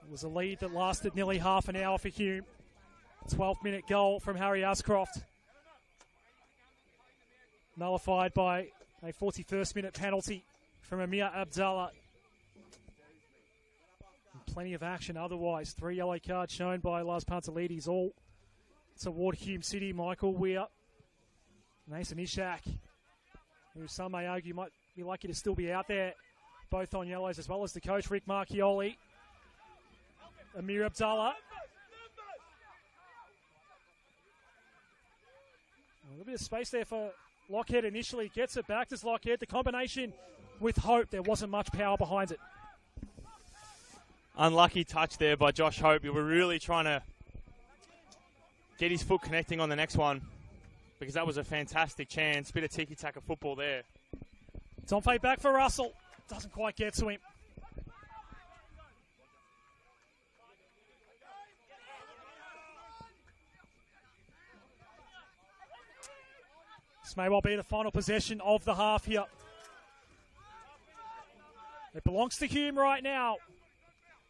It was a lead that lasted nearly half an hour for Hume. 12-minute goal from Harry Ascroft. Nullified by a 41st minute penalty from Amir Abdallah. plenty of action otherwise. 3 yellow cards shown by Lars Pantelides, all toward Hume City. Michael Weir, Nathan Ishak, who some may argue might be lucky to still be out there, both on yellows, as well as the coach, Rick Marchioli. Amir Abdallah. A little bit of space there for Lockhead initially. Gets it back to Lockhead. The combination with Hope, there wasn't much power behind it. Unlucky touch there by Josh Hope. We were really trying to get his foot connecting on the next one, because that was a fantastic chance. Bit of tiki-taka football there. It's on fade back for Russell. Doesn't quite get to him. This may well be the final possession of the half here. It belongs to Hume right now.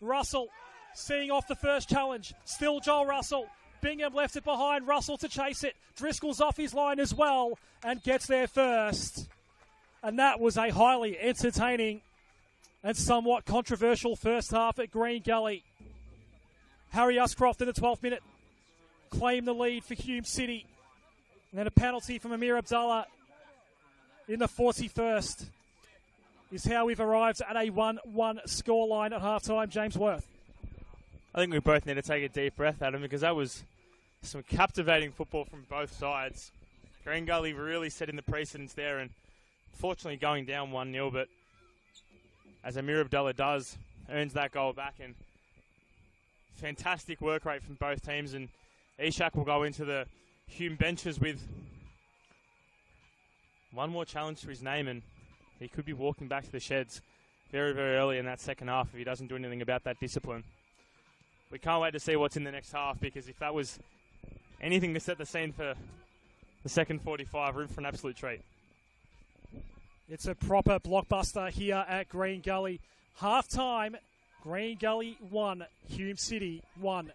Russell seeing off the first challenge. Still Joel Russell. Bingham left it behind. Russell to chase it. Driscoll's off his line as well and gets there first. And that was a highly entertaining and somewhat controversial first half at Green Gully. Harry Uscroft in the 12th minute claimed the lead for Hume City. And then a penalty from Amir Abdallah in the 41st is how we've arrived at a 1-1 scoreline at halftime. James Worth. I think we both need to take a deep breath, Adam, because that was some captivating football from both sides. Green Gully really setting the precedence there and fortunately going down 1-0, but as Amir Abdallah does, earns that goal back, and fantastic work rate from both teams. And Ishak will go into the Hume benches with one more challenge to his name, and he could be walking back to the sheds very, very early in that second half if he doesn't do anything about that discipline. We can't wait to see what's in the next half, because if that was anything to set the scene for the second 45, we're in for an absolute treat. It's a proper blockbuster here at Green Gully. Half-time, Green Gully 1, Hume City 1.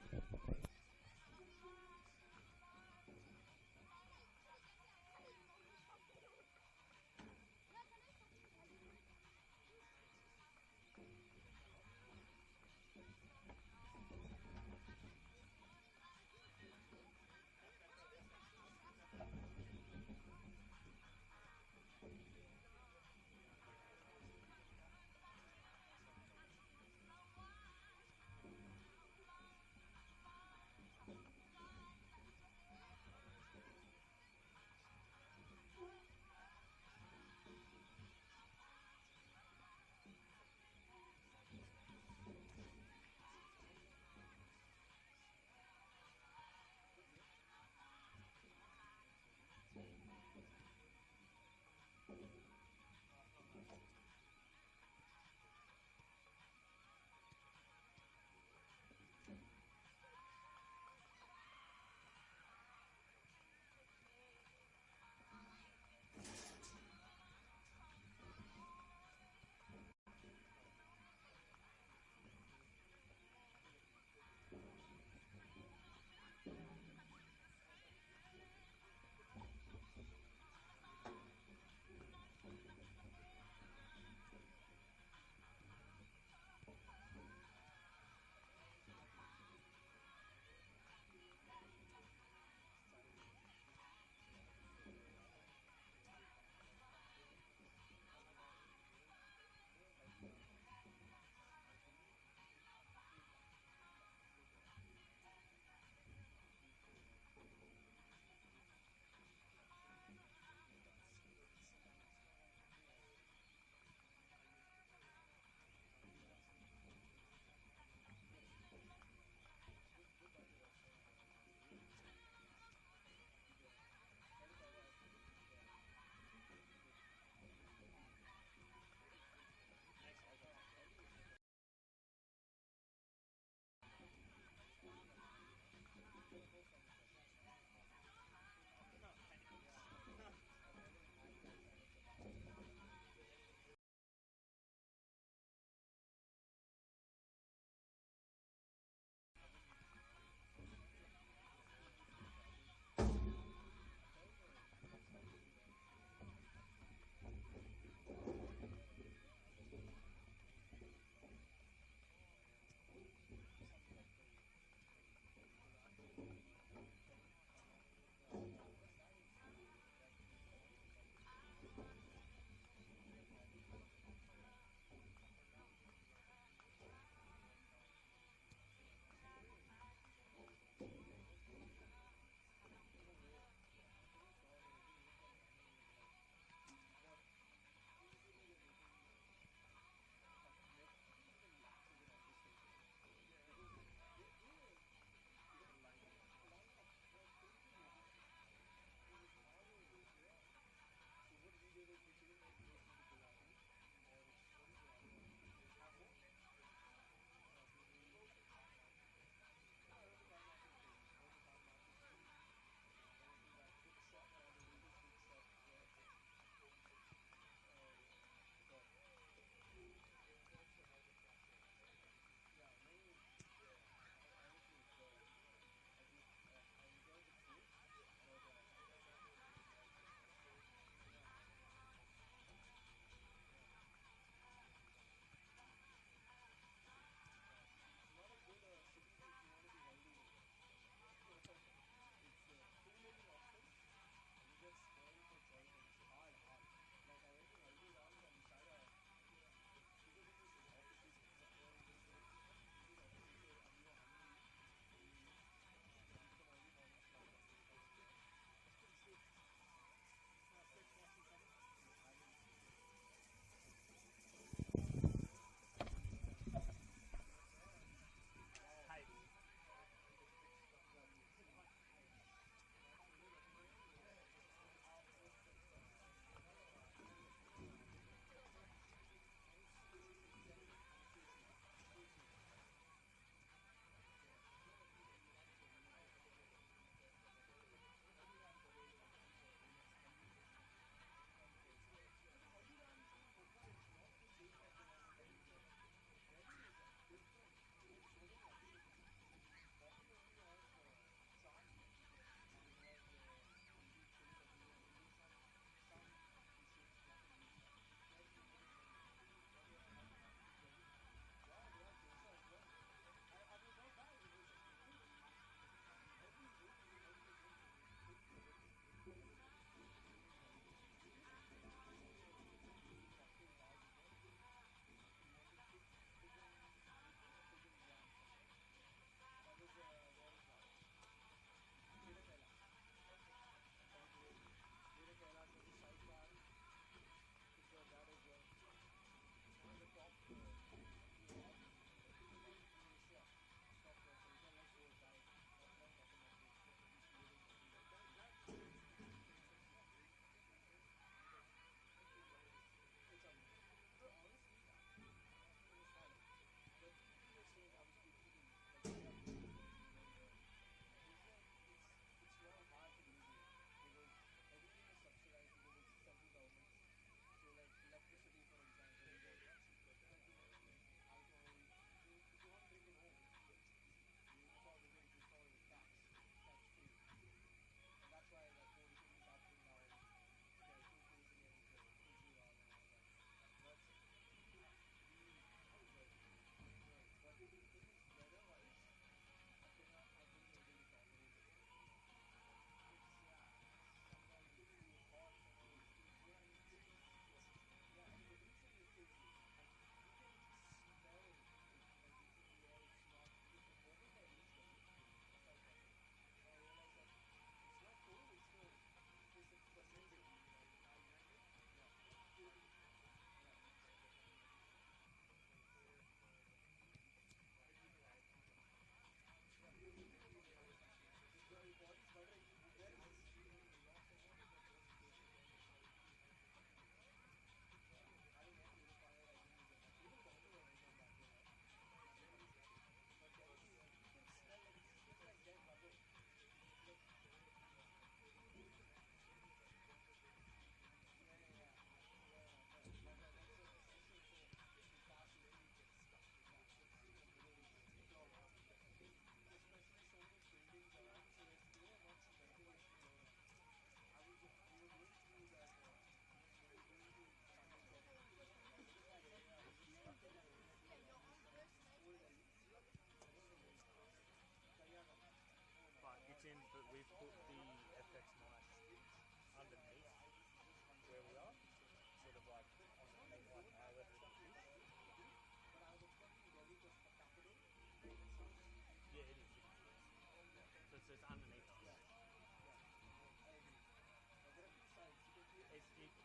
so it's underneath us.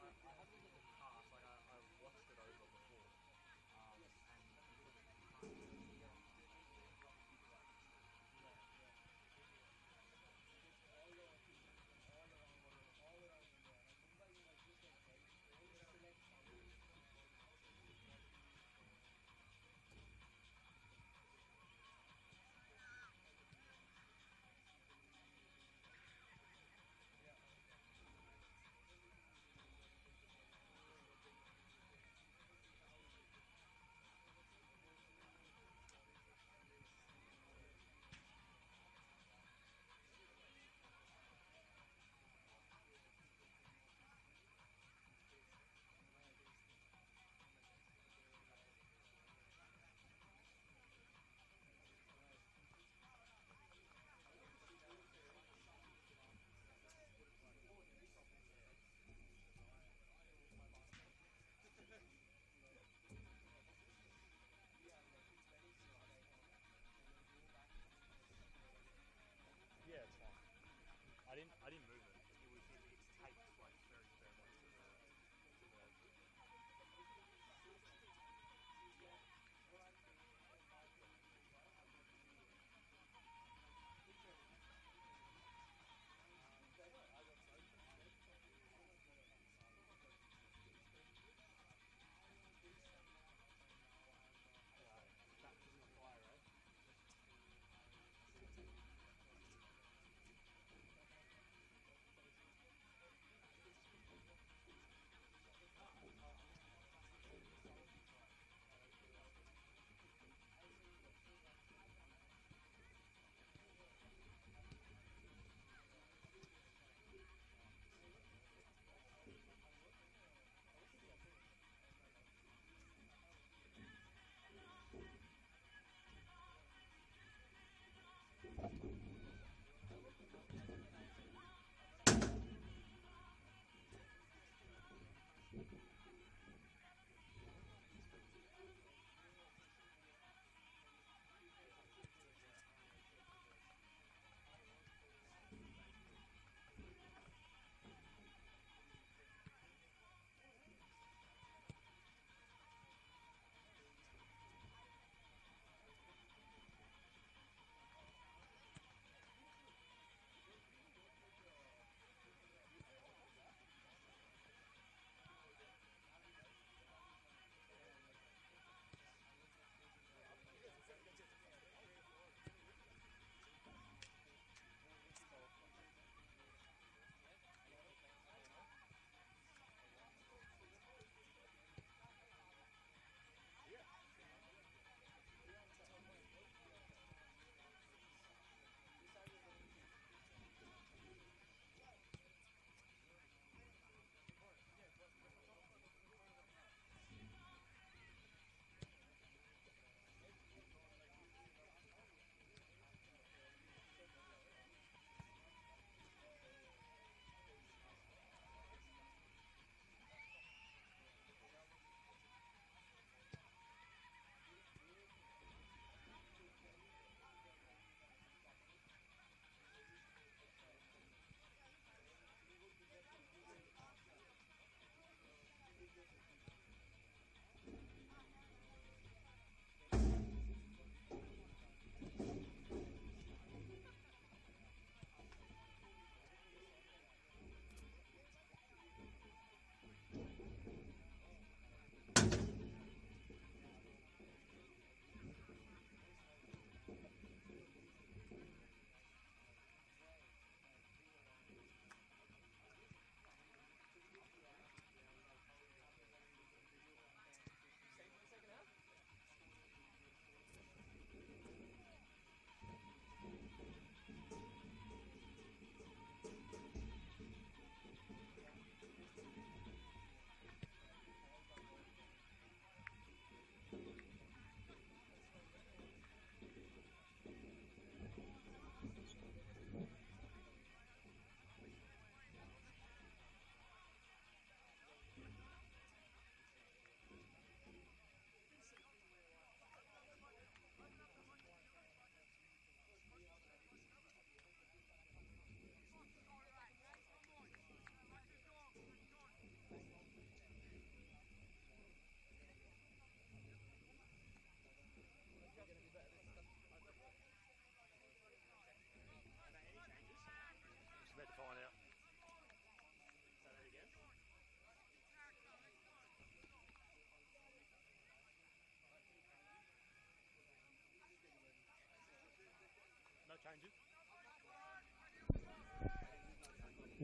I haven't in the past, like I watched it over before,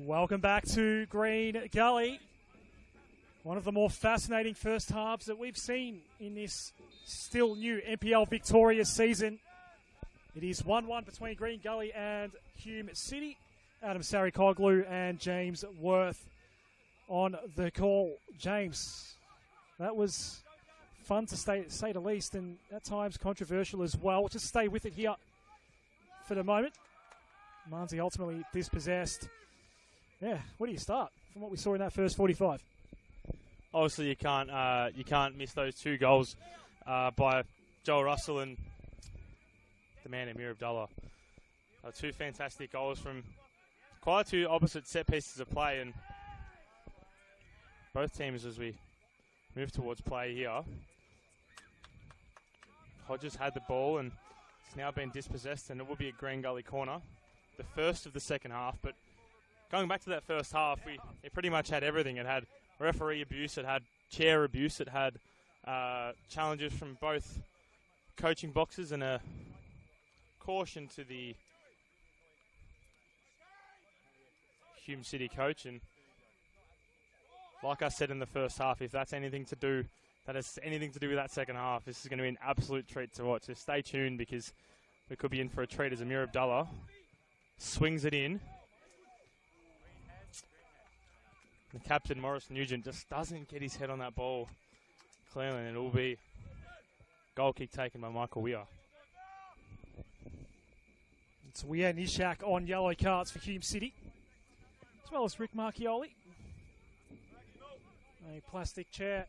Welcome back to Green Gully. One of the more fascinating first halves that we've seen in this still new NPL Victoria season. It is 1-1 between Green Gully and Hume City. Adam Sarikoglu and James Worth on the call. James, that was fun to say the least, and at times controversial as well. Just stay with it here for the moment. Marnsey ultimately dispossessed. Yeah, where do you start from what we saw in that first 45? Obviously, you can't miss those two goals by Joel Russell and the man Amir Abdullah. Two fantastic goals from quite two opposite set pieces of play, and both teams as we move towards play here. Hodges had the ball and it's now been dispossessed, and it will be a Green Gully corner, the first of the second half. But going back to that first half, it pretty much had everything. It had referee abuse, it had chair abuse, it had challenges from both coaching boxes and a caution to the Hume City coach. And like I said in the first half, if that's anything to do, that has anything to do with that second half, this is going to be an absolute treat to watch. So stay tuned, because we could be in for a treat as Amir Abdullah swings it in. The captain, Morris Nugent, just doesn't get his head on that ball clearly, and it will be goal kick taken by Michael Weir. It's Weir Nishak on yellow cards for Hume City, as well as Rick Marchioli. A plastic chair.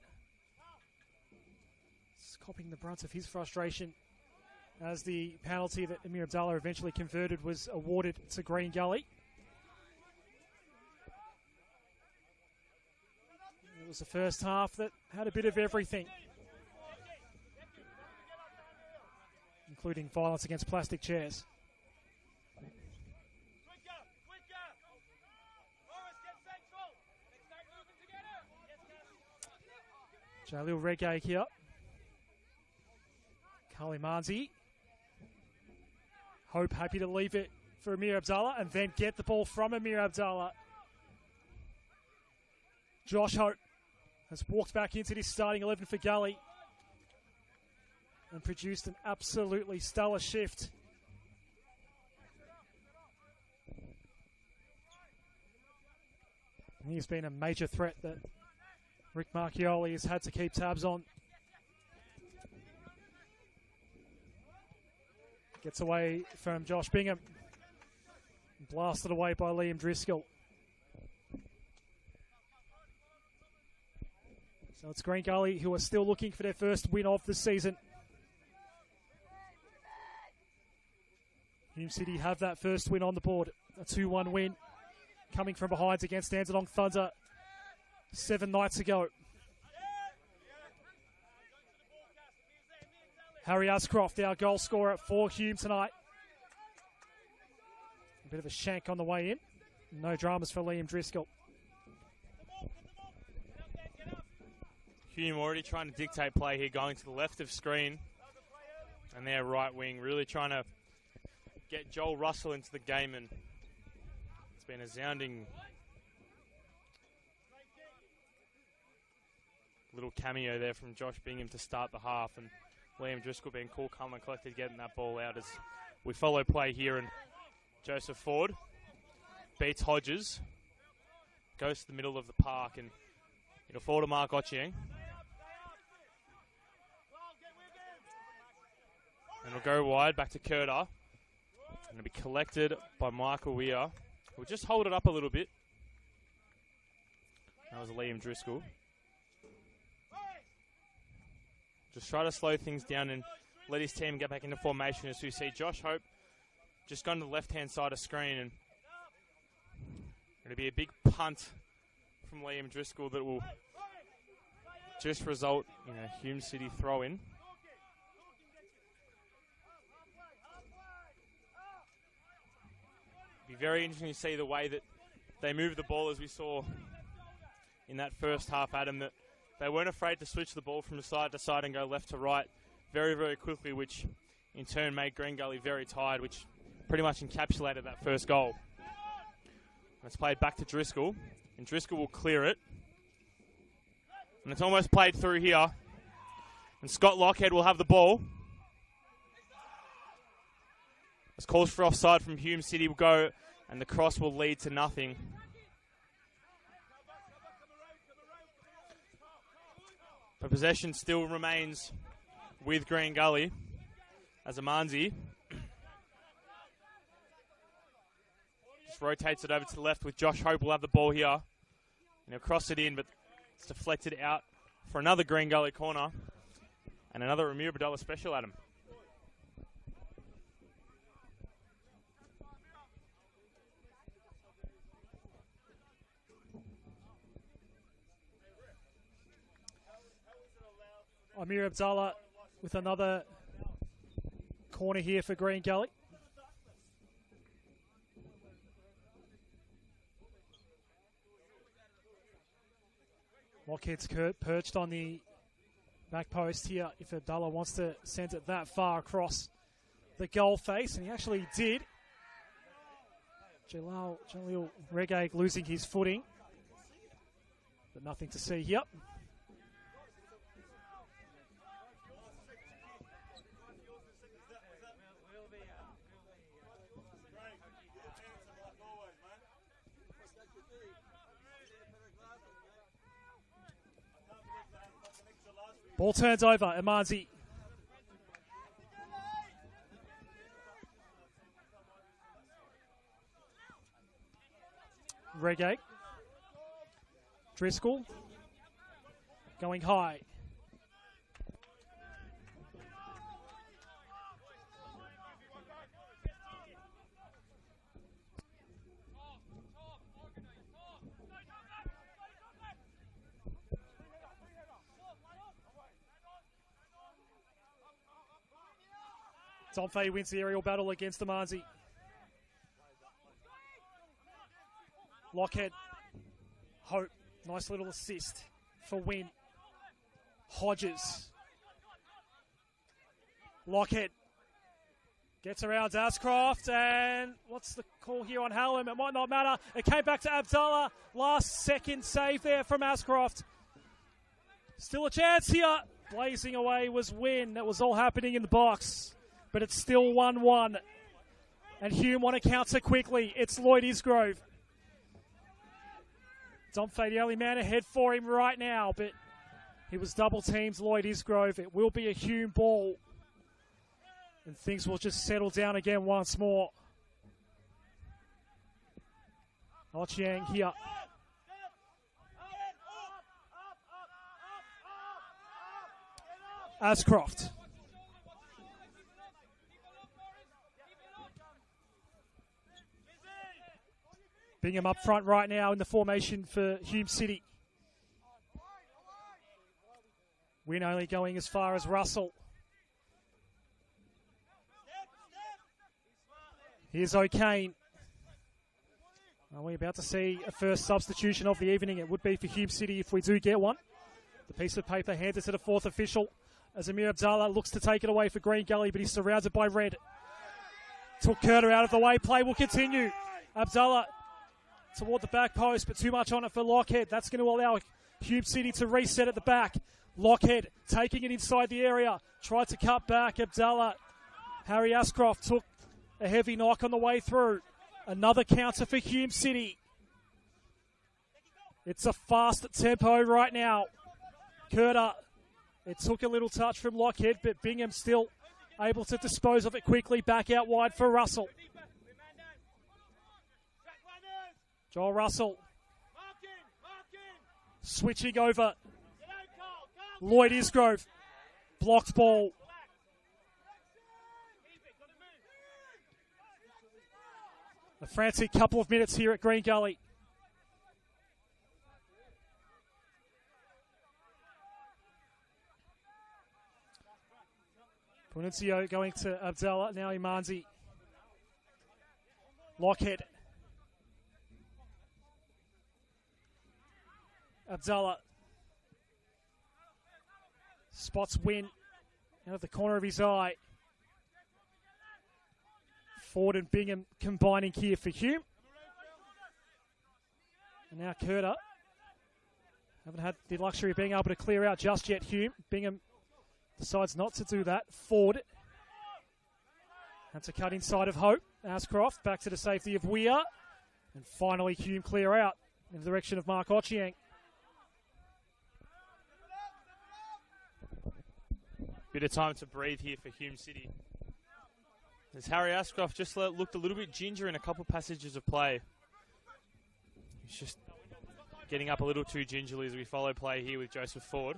It's copying the brunt of his frustration as the penalty that Amir Abdullah eventually converted was awarded to Green Gully. It was the first half that had a bit of everything, including violence against plastic chairs. Jalil Reggae here. Kali Marnsey. Hope happy to leave it for Amir Abdullah and then get the ball from Amir Abdullah. Josh Hope has walked back into this starting 11 for Gully and produced an absolutely stellar shift. He's been a major threat that Rick Marchioli has had to keep tabs on. Gets away from Josh Bingham. Blasted away by Liam Driscoll. So it's Green Gully who are still looking for their first win of the season. Hume City have that first win on the board. A 2-1 win coming from behind against Dandenong Thunder 7 nights ago. Harry Ascroft, our goal scorer for Hume tonight. A bit of a shank on the way in. No dramas for Liam Driscoll. Hume already trying to dictate play here, going to the left of screen. And their right wing really trying to get Joel Russell into the game. And it's been a sounding little cameo there from Josh Bingham to start the half. And Liam Driscoll being cool, calm and collected, getting that ball out as we follow play here. And Joseph Ford beats Hodges. Goes to the middle of the park and it'll fall to Mark Ochieng. And it'll go wide, back to Curter. And it'll be collected by Michael Weir. We'll just hold it up a little bit. That was Liam Driscoll. Just try to slow things down and let his team get back into formation as we see Josh Hope just gone to the left-hand side of screen. And it'll be a big punt from Liam Driscoll that will just result in a Hume City throw-in. Be very interesting to see the way that they move the ball, as we saw in that first half, Adam, that they weren't afraid to switch the ball from side to side and go left to right very, very quickly, which in turn made Green Gully very tired, which pretty much encapsulated that first goal. A It's played back to Driscoll, and Driscoll will clear it. And it's almost played through here. And Scott Lockhead will have the ball. As calls for offside from Hume City will go, and the cross will lead to nothing. But possession still remains with Green Gully as Amanzi just rotates it over to the left with Josh Hope will have the ball here. And he'll cross it in, but it's deflected out for another Green Gully corner and another Ramiro Badella special, Adam. Amir Abdallah with another corner here for Green Gully. Lockhead's perched on the back post here if Abdallah wants to send it that far across the goal face, and he actually did. Jalil Reggae losing his footing, but nothing to see here. Ball turns over, Amanzi. Reggae. Driscoll. Going high. Domfey wins the aerial battle against Amanzi. Lockhead. Hope. Nice little assist for Wynn. Hodges. Lockhead. Gets around Ascroft, and what's the call here on Hallam? It might not matter. It came back to Abdallah. Last second save there from Ascroft. Still a chance here. Blazing away was Wynn. That was all happening in the box. But it's still 1-1. And Hume want to counter quickly. It's Lloyd Isgrove. Domfey, the only man ahead for him right now, but he was double teamed Lloyd Isgrove. It will be a Hume ball. And things will just settle down again once more. Ochieng here. Ascroft. Bingham up front right now in the formation for Hume City. Wynn only going as far as Russell. Here's O'Kane. Are we about to see a first substitution of the evening? It would be for Hume City if we do get one. The piece of paper handed to the fourth official as Amir Abdallah looks to take it away for Green Gully, but he's surrounded by red. Took Curter out of the way. Play will continue. Abdallah toward the back post, but too much on it for Lockhead. That's going to allow Hume City to reset at the back. Lockhead taking it inside the area. Tried to cut back. Abdallah. Harry Ascroft took a heavy knock on the way through. Another counter for Hume City. It's a fast tempo right now. Curter. It took a little touch from Lockhead, but Bingham still able to dispose of it quickly. Back out wide for Russell. Joel Russell switching over. Lloyd Isgrove blocked ball. A frantic couple of minutes here at Green Gully. Pununcio going to Abdallah, now Imanzi. Lockhead. Abdallah spots Wynn out of the corner of his eye. Ford and Bingham combining here for Hume. And now Curter. Haven't had the luxury of being able to clear out just yet, Hume. Bingham decides not to do that. Ford. Had to cut inside of Hope. Ashcroft back to the safety of Weir. And finally Hume clear out in the direction of Mark Ochieng. Bit of time to breathe here for Hume City. As Harry Ashcroft just looked a little bit ginger in a couple passages of play. He's just getting up a little too gingerly as we follow play here with Joseph Ford.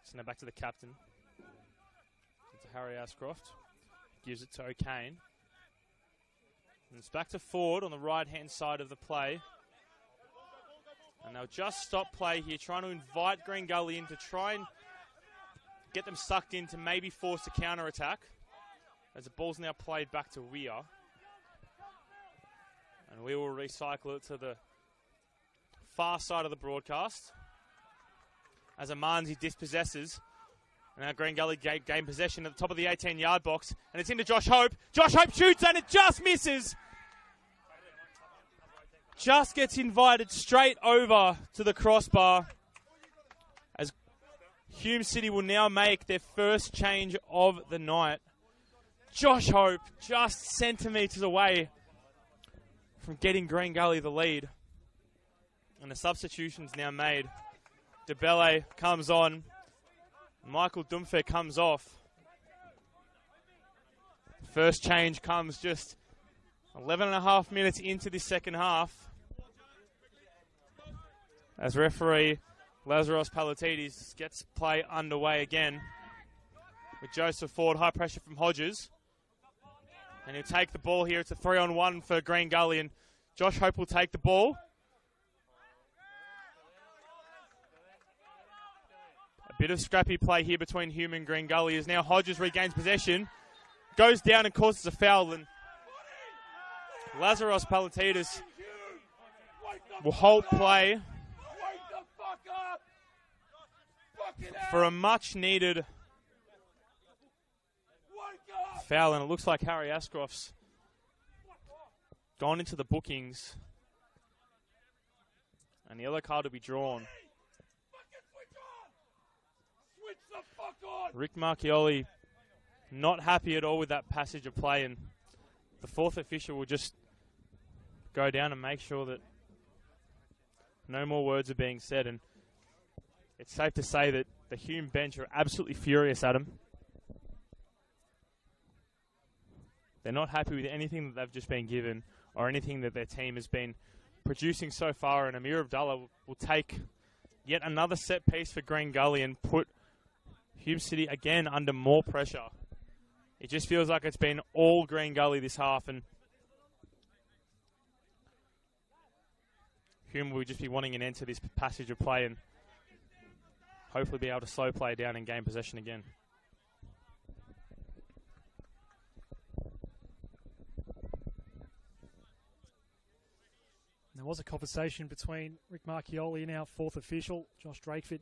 So now back to the captain. To Harry Ashcroft. Gives it to O'Kane. And it's back to Ford on the right-hand side of the play. And they'll just stop play here, trying to invite Green Gully in to try and get them sucked in to maybe force a counter-attack. As the ball's now played back to Weir. And we will recycle it to the far side of the broadcast. As Amanzi dispossesses. And now Green Gully gain possession at the top of the 18-yard box. And it's into Josh Hope. Josh Hope shoots and it just misses. Just gets invited straight over to the crossbar. As Hume City will now make their first change of the night. Josh Hope just centimetres away from getting Green Gully the lead. And the substitution's now made. DeBelle comes on. Michael Dumfe comes off. First change comes just 11.5 minutes into the second half. As referee Lazaros Palatidis gets play underway again. With Joseph Ford, high pressure from Hodges. And he'll take the ball here. It's a 3-on-1 for Green Gully. And Josh Hope will take the ball. A bit of scrappy play here between Hume and Green Gully as now Hodges regains possession. Goes down and causes a foul. And Lazaros Palatidis will hold play for a much needed foul, and it looks like Harry Ashcroft's gone into the bookings, and the yellow card will be drawn. Rick Marchioli not happy at all with that passage of play, and the fourth official will just go down and make sure that no more words are being said. And it's safe to say that the Hume bench are absolutely furious at him. They're not happy with anything that they've just been given or anything that their team has been producing so far. And Amir Abdullah will take yet another set piece for Green Gully and put Hume City again under more pressure. It just feels like it's been all Green Gully this half, and Hume will just be wanting an end to this passage of play and hopefully be able to slow play down and gain possession again. There was a conversation between Rick Marchioli and our fourth official, Josh Drakeford.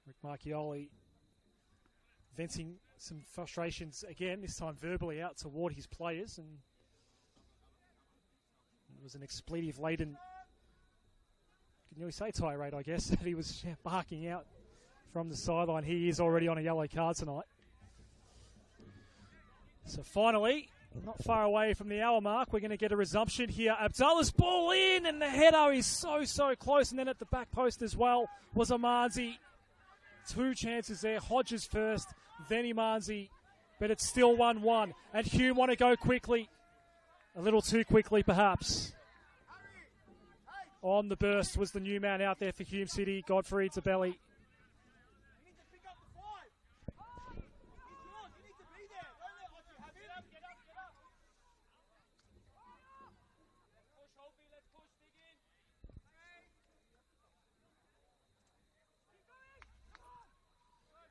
Rick Marchioli venting some frustrations again, this time verbally out toward his players, and it was an expletive-laden, you could nearly say tirade, I guess, that he was barking out from the sideline. He is already on a yellow card tonight. So finally, not far away from the hour mark, we're going to get a resumption here. Abdullah's ball in, and the header is so close. And then at the back post as well was Amanzi. Two chances there. Hodges first, then Imanzi. But it's still 1-1. And Hume want to go quickly. A little too quickly, perhaps. On the burst was the new man out there for Hume City, Godfrey DeBelle.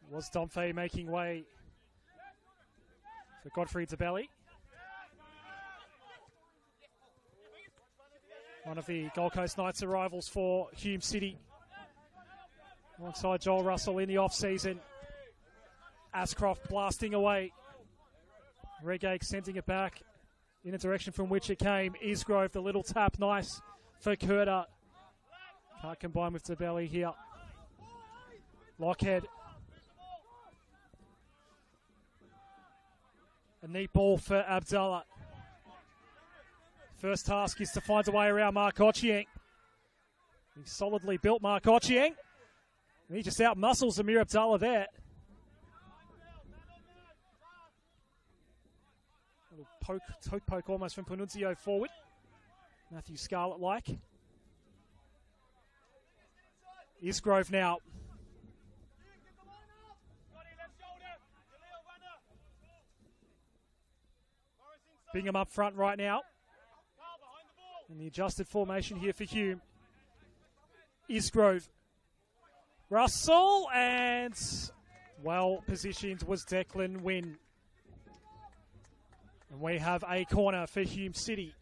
Was Domfe making way for Godfrey DeBelle. One of the Gold Coast Knights arrivals for Hume City. Alongside Joel Russell in the off-season. Ashcroft blasting away. Regate sending it back. in a direction from which it came. Isgrove, the little tap, nice for Curta. Can't combine with DeBelly here. Lockhead. A neat ball for Abdallah. First task is to find a way around Mark Ochieng. He's solidly built, Mark Ochieng. He just out-muscles Amir Abdallah there. Little toe poke almost from Panunzio forward. Matthew Scarlett-like. Isgrove now. Bingham up front right now. In the adjusted formation here for Hume. Isgrove. Russell, and well positioned was Declan Wynn. And we have a corner for Hume City.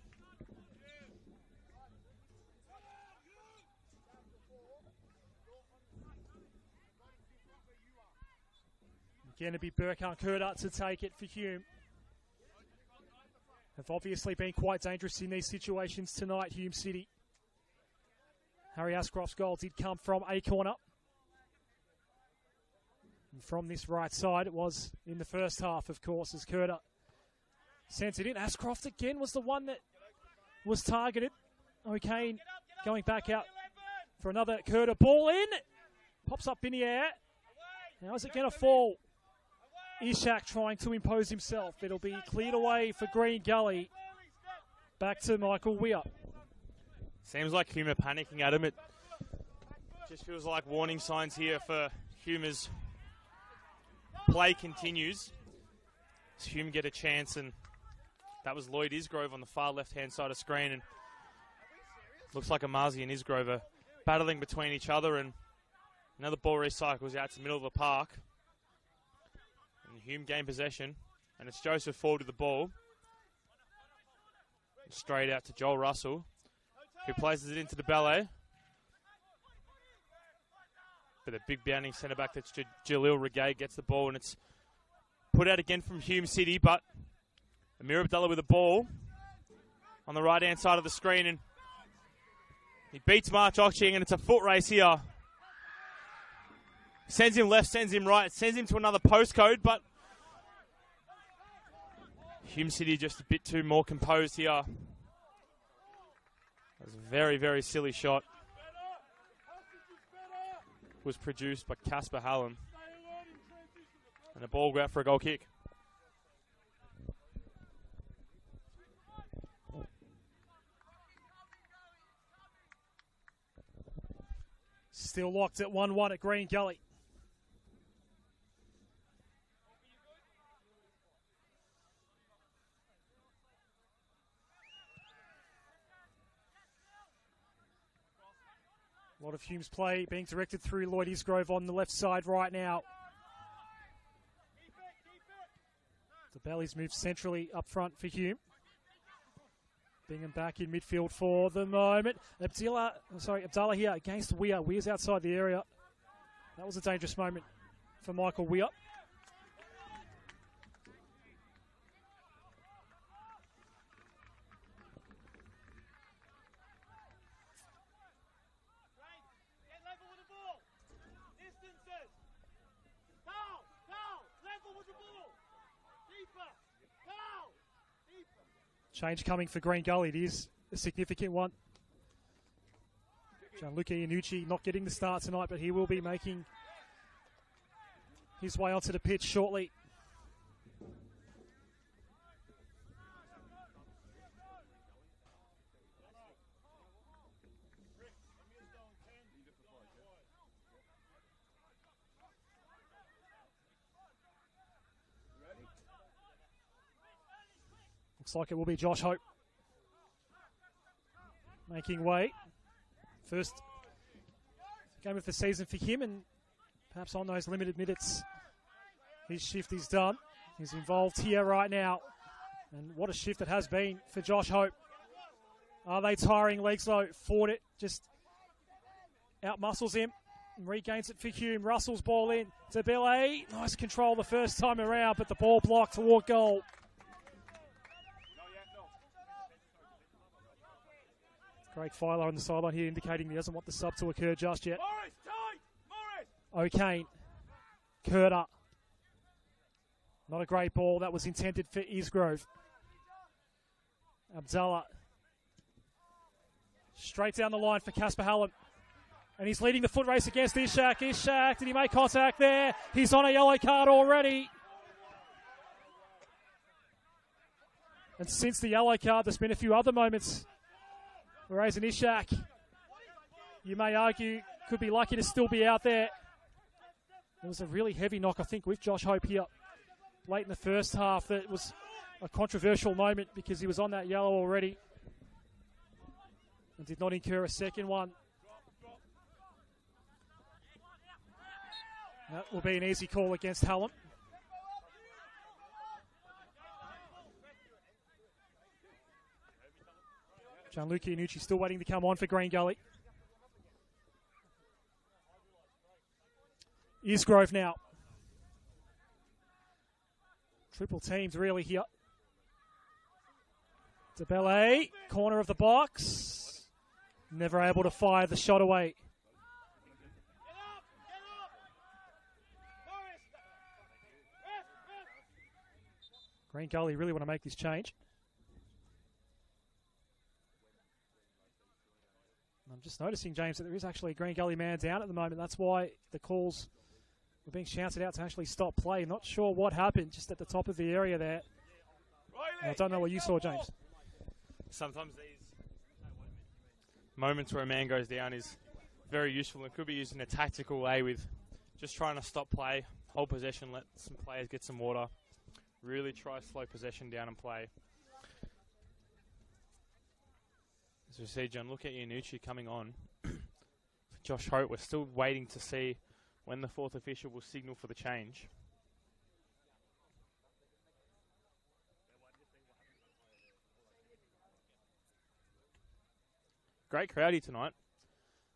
Going to be Burkhart Curta to take it for Hume. Have obviously been quite dangerous in these situations tonight, Hume City. Harry Ashcroft's goal did come from a corner. And from this right side, it was in the first half, of course, as Curta sent it in. Ashcroft again was the one that was targeted. O'Kane going back out for another Curta ball in. Pops up in the air. Now is it going to fall? Ishak trying to impose himself. It'll be cleared away for Green Gully. Back to Michael Weir. Seems like Hume are panicking at him. It just feels like warning signs here for Hume's play continues. As Hume get a chance, and that was Lloyd Isgrove on the far left-hand side of screen. And looks like Amazi and Isgrove are battling between each other, and another ball recycles out to the middle of the park. And Hume gain possession, and it's Joseph forward to the ball. Straight out to Joel Russell, who places it into the ballet. But a big bounding centre-back, that's Jalil Regay, gets the ball, and it's put out again from Hume City, but Amir Abdallah with the ball on the right-hand side of the screen, and he beats Mark Ochieng, and it's a foot race here. Sends him left, sends him right, sends him to another postcode, but Hume City just a bit too more composed here. That was a very, very silly shot. Was produced by Casper Hallam. And a ball go out for a goal kick. Still locked at 1-1 at Green Gully. A lot of Hume's play being directed through Lloyd Isgrove on the left side right now. The Bellies move centrally up front for Hume. Bingham back in midfield for the moment. Abdallah here against Weir. Weir's outside the area. That was a dangerous moment for Michael Weir. Change coming for Green Gully. It is a significant one. Gianluca Iannucci not getting the start tonight, but he will be making his way onto the pitch shortly. Looks like it will be Josh Hope making way. First game of the season for him, and perhaps on those limited minutes, his shift is done. He's involved here right now, and what a shift it has been for Josh Hope. Are they tiring legs though? Ford it, just out-muscles him, and regains it for Hume. Russell's ball in to Belay. Nice control the first time around, but the ball blocked toward goal. Craig Filer on the sideline here indicating he doesn't want the sub to occur just yet. O'Kane. Curter. Not a great ball. That was intended for Isgrove. Abdallah. Straight down the line for Casper Hallam. And he's leading the foot race against Ishak. Ishak, did he make contact there? He's on a yellow card already. And since the yellow card, there's been a few other moments where Aizen Ishak, you may argue, could be lucky to still be out there. It was a really heavy knock, I think, with Josh Hope here late in the first half. That was a controversial moment because he was on that yellow already and did not incur a second one. That will be an easy call against Hallam. Gianluca Iannucci still waiting to come on for Green Gully. Isgrove now. Triple teams really here. DeBelle, corner of the box. Never able to fire the shot away. Green Gully really want to make this change. I'm just noticing, James, that there is actually a Green Gully man down at the moment. That's why the calls were being shouted out to actually stop play. Not sure what happened just at the top of the area there. I don't know what you saw, James. Sometimes these moments where a man goes down is very useful and could be used in a tactical way with just trying to stop play, hold possession, let some players get some water, really try to slow possession down and play. As we see, John, look at Iannucci coming on. For Josh Hope, we're still waiting to see when the fourth official will signal for the change. Great crowd here tonight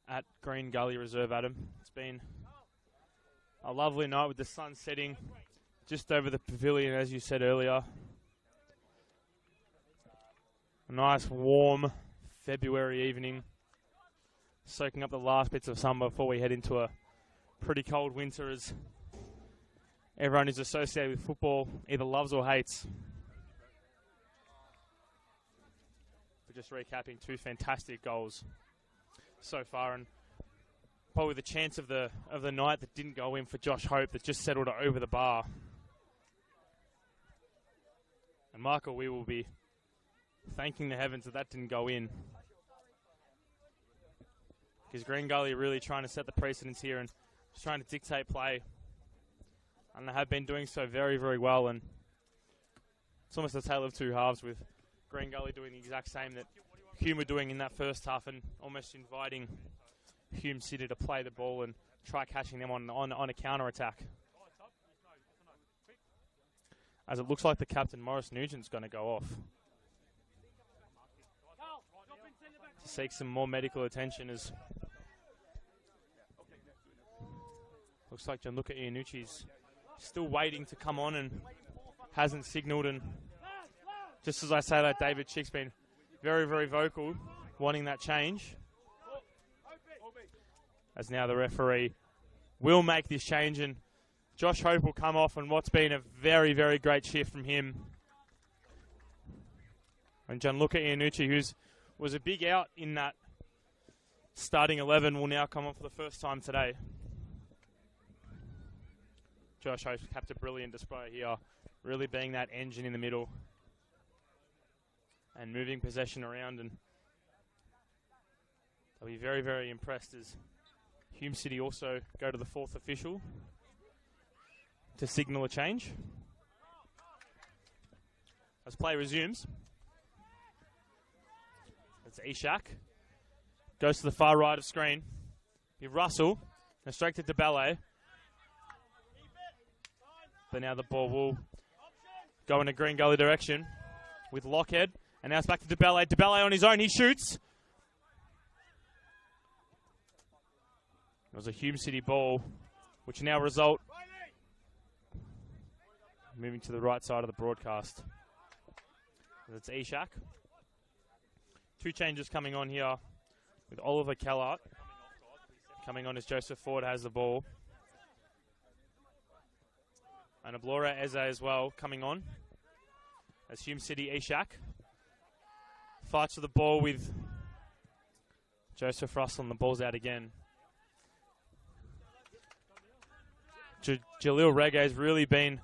at Green Gully Reserve, Adam. It's been a lovely night with the sun setting just over the pavilion, as you said earlier. A nice, warm February evening, soaking up the last bits of summer before we head into a pretty cold winter, as everyone who's associated with football either loves or hates. We're just recapping two fantastic goals so far, and probably the chance of the night that didn't go in for Josh Hope that just settled it over the bar. And Michael, we will be thanking the heavens that didn't go in, because Green Gully are really trying to set the precedence here and just trying to dictate play. And they have been doing so very, very well. And it's almost a tale of two halves, with Green Gully doing the exact same that Hume were doing in that first half and almost inviting Hume City to play the ball and try catching them on a counter-attack. As it looks like the captain, Morris Nugent's going to go off to seek some more medical attention, as looks like Gianluca Iannucci's still waiting to come on and hasn't signalled. And just as I say that, David Chick's been very, very vocal, wanting that change. As now the referee will make this change, and Josh Hope will come off on what's been a very, very great shift from him. And Gianluca Iannucci, was a big out in that starting 11, will now come on for the first time today. Josh Hope's kept a brilliant display here, really being that engine in the middle and moving possession around. And they'll be very, very impressed as Hume City also go to the fourth official to signal a change. As play resumes, it's Ishak. Goes to the far right of screen. Russell, and straight to DeBelle. But now the ball will go in a Green Gully direction with Lockhead. And now it's back to DeBelle. DeBelle on his own, he shoots. It was a Hume City ball, which now result moving to the right side of the broadcast. It's Ishak. Two changes coming on here with Oliver Kellart. Coming on as Joseph Ford has the ball. And Ablora Eze as well coming on as Hume City Ishak. Fights for the ball with Joseph Russell, and the ball's out again. Jalil Reggae has really been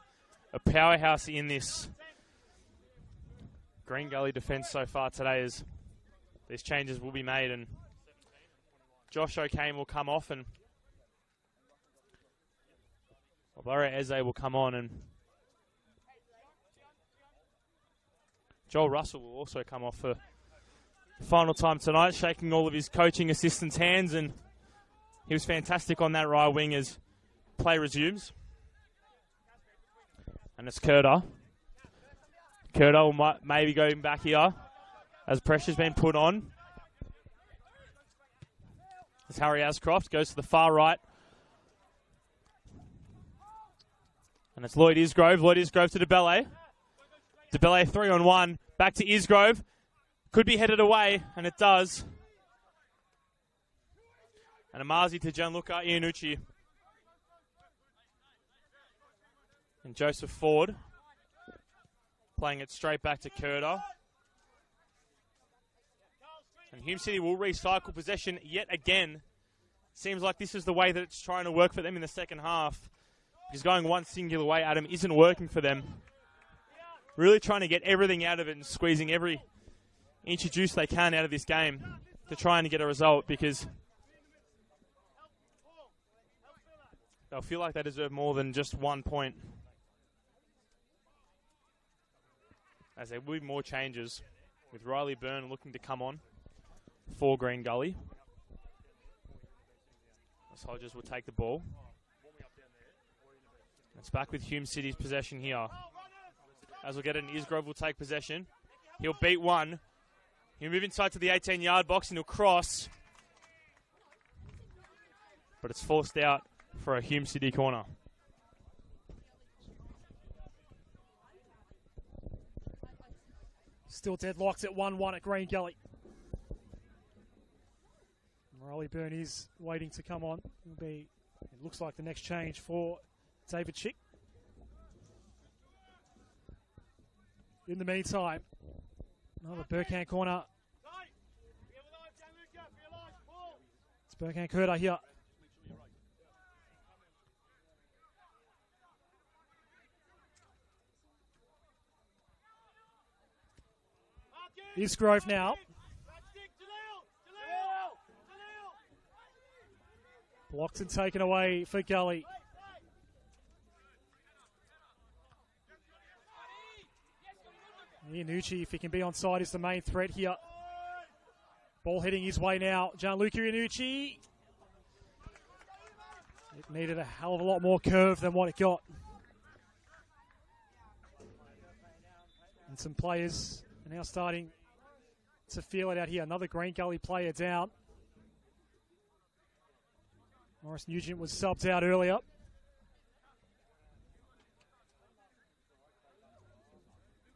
a powerhouse in this Green Gully defence so far today, as these changes will be made, and Josh O'Kane will come off, and Ablora Eze will come on, and Joel Russell will also come off for final time tonight, shaking all of his coaching assistants' hands, and he was fantastic on that right wing as play resumes. And it's Curda. Curda will maybe going back here as pressure's been put on. As Harry Ascroft goes to the far right. And it's Lloyd Isgrove. Lloyd Isgrove to DeBelle. DeBelle 3-on-1. Back to Isgrove. Could be headed away, and it does. And Amazi to Gianluca Iannucci. And Joseph Ford playing it straight back to Curda. And Hume City will recycle possession yet again. Seems like this is the way that it's trying to work for them in the second half. Because going one singular way, Adam, isn't working for them. Really trying to get everything out of it and squeezing every inch of juice they can out of this game to try and get a result, because they'll feel like they deserve more than just 1 point. As there will be more changes, with Riley Byrne looking to come on for Green Gully. The Soldiers will take the ball. It's back with Hume City's possession here. As we'll get it, Isgrove will take possession. He'll beat one. He'll move inside to the 18-yard box and he'll cross. But it's forced out for a Hume City corner. Still deadlocked at 1-1 at Green Gully. Riley Byrne is waiting to come on. It looks like the next change for David Chick. In the meantime, another Burkhan corner. It's Burkhan Curda here. Isgrove now. Blocked and taken away for Gully. Iannucci, if he can be onside, is the main threat here. Ball heading his way now. Gianluca Iannucci. It needed a hell of a lot more curve than what it got. And some players are now starting to feel it out here. Another Green Gully player down. Morris Nugent was subbed out earlier.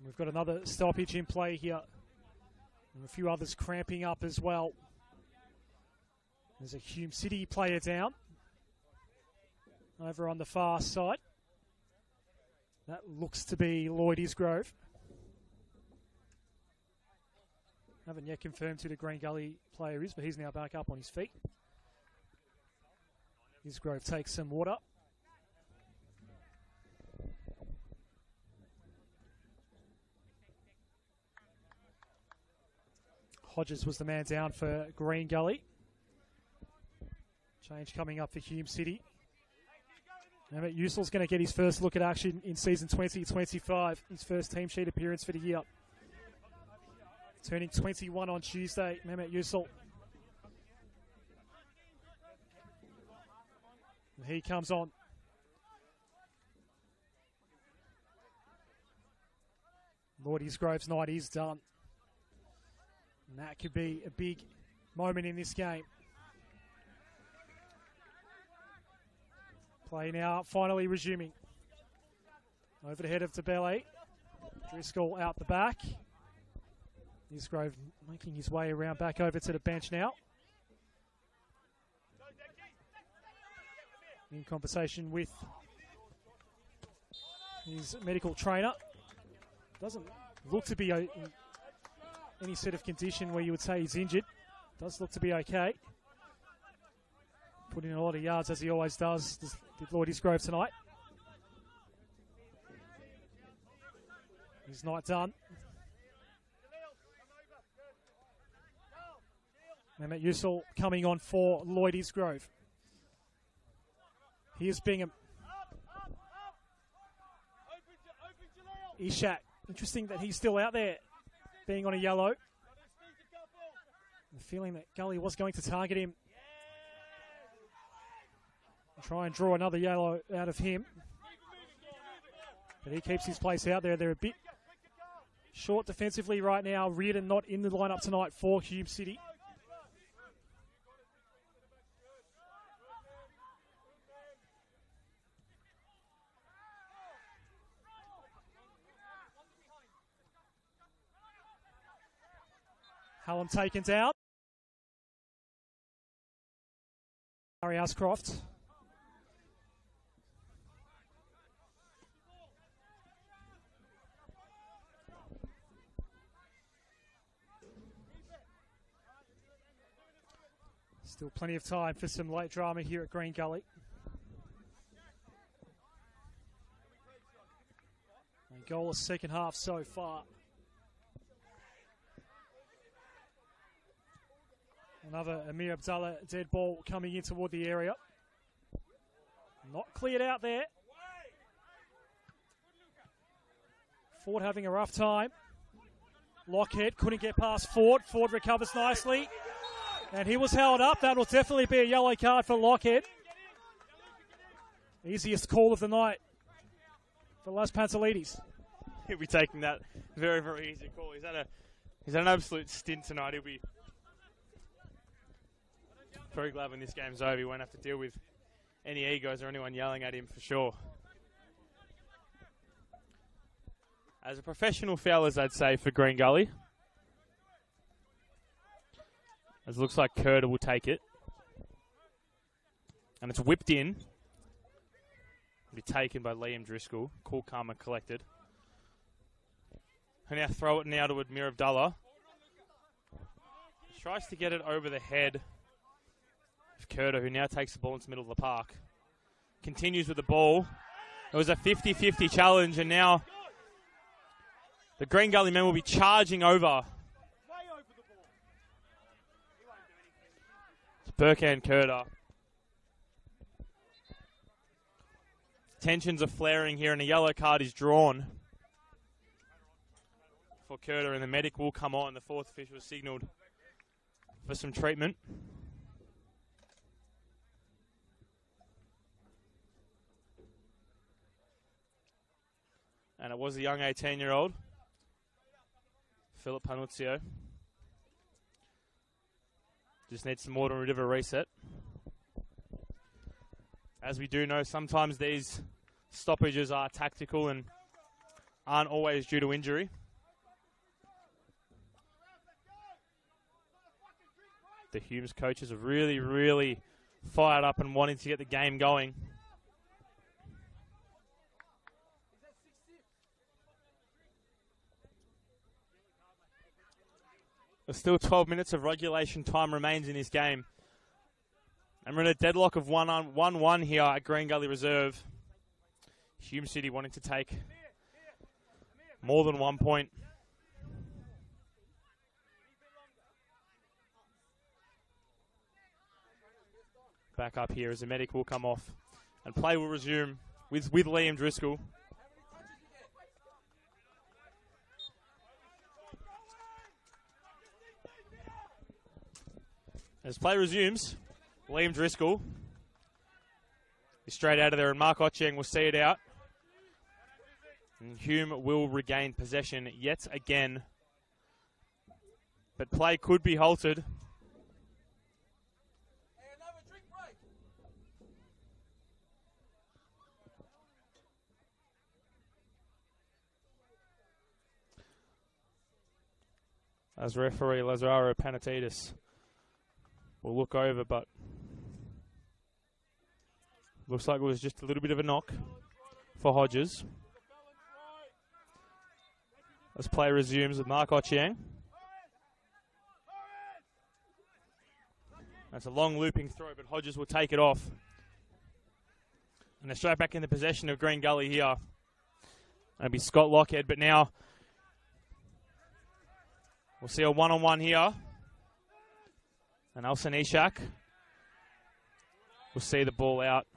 We've got another stoppage in play here. And a few others cramping up as well. There's a Hume City player down. Over on the far side. That looks to be Lloyd Isgrove. Haven't yet confirmed who the Green Gully player is, but he's now back up on his feet. Isgrove takes some water. Hodges was the man down for Green Gully. Change coming up for Hume City. Mehmet Yusel's going to get his first look at action in season 2025. His first team sheet appearance for the year. Turning 21 on Tuesday, Mehmet Yusel. And he comes on. Lloyd Isgrove's night is done. And that could be a big moment in this game. Play now finally resuming. Over the head of DeBelle. Driscoll out the back. Isgrove making his way around back over to the bench now. In conversation with his medical trainer. Doesn't look to be in any sort of condition where you would say he's injured. Does look to be okay. Put in a lot of yards as he always does, did Lloyd Isgrove tonight. He's not done. Mehmet Yusul coming on for Lloyd Isgrove. Here's Bingham. Ishak. Interesting that he's still out there, being on a yellow. The feeling that Gully was going to target him. And try and draw another yellow out of him. But he keeps his place out there. They're a bit short defensively right now. Reardon not in the lineup tonight for Hume City. Hallam taken down. Harry Ashcroft. Still plenty of time for some late drama here at Green Gully. And goalless second half so far. Another Amir Abdallah dead ball coming in toward the area. Not cleared out there. Ford having a rough time. Lockhead couldn't get past Ford. Ford recovers nicely. And he was held up. That will definitely be a yellow card for Lockhead. Easiest call of the night for Las Pantelides. He'll be taking that very, very easy call. He's had an absolute stint tonight. He'll be very glad when this game's over. He won't have to deal with any egos or anyone yelling at him for sure. As a professional foul, as I'd say, for Green Gully. As it looks like Curder will take it. And it's whipped in. It'll be taken by Liam Driscoll. Cool karma collected. And now throw it now to Amir Abdallah. He tries to get it over the head of Curder, who now takes the ball into the middle of the park. Continues with the ball. It was a 50-50 challenge, and now the Green Gully men will be charging over. It's Burkhan Curder. Tensions are flaring here, and a yellow card is drawn for Curder, and the medic will come on. The fourth official was signalled for some treatment. And it was a young 18-year-old, Philip Panuzio. Just needs some water and a bit of a reset. As we do know, sometimes these stoppages are tactical and aren't always due to injury. The Humes coaches are really, really fired up and wanting to get the game going. There's still 12 minutes of regulation time remains in this game. And we're in a deadlock of 1-1 here at Green Gully Reserve. Hume City wanting to take more than 1 point. Back up here as the medic will come off. And play will resume with Liam Driscoll. As play resumes, Liam Driscoll is straight out of there, and Mark Otcheng will see it out. And Hume will regain possession yet again. But play could be halted. As referee Lazaro Panatidis will look over, but looks like it was just a little bit of a knock for Hodges. As play resumes with Mark Ochieng. That's a long looping throw, but Hodges will take it off. And they're straight back in the possession of Green Gully here. That'll be Scott Lockhead, but now we'll see a one-on-one here. And Elson Ishak will see the ball out.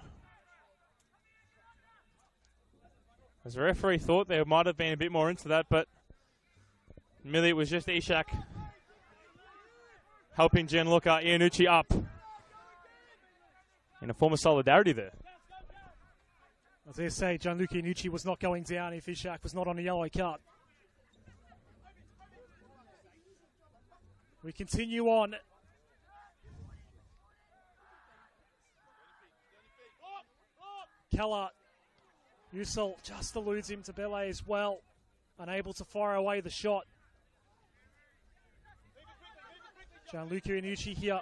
As the referee thought there might have been a bit more into that, but merely it was just Ishak helping Gianluca Iannucci up in a form of solidarity there. I was going to say, Gianluca Iannucci was not going down if Ishak was not on a yellow card. We continue on. Keller, Usul just eludes him to Belay as well, unable to fire away the shot. Gianluca Iannucci here.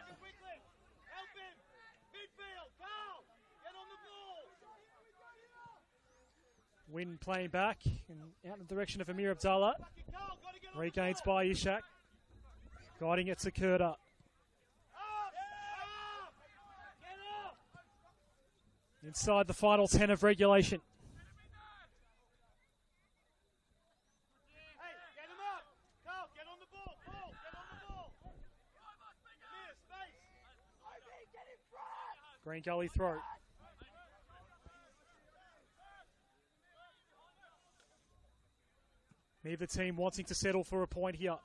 Win playing back and out in the direction of Amir Abdallah. Regains by Ishak. Guiding it to Kurta. Inside the final 10 of regulation. Green Gully throw. Neither team wanting to settle for a point here,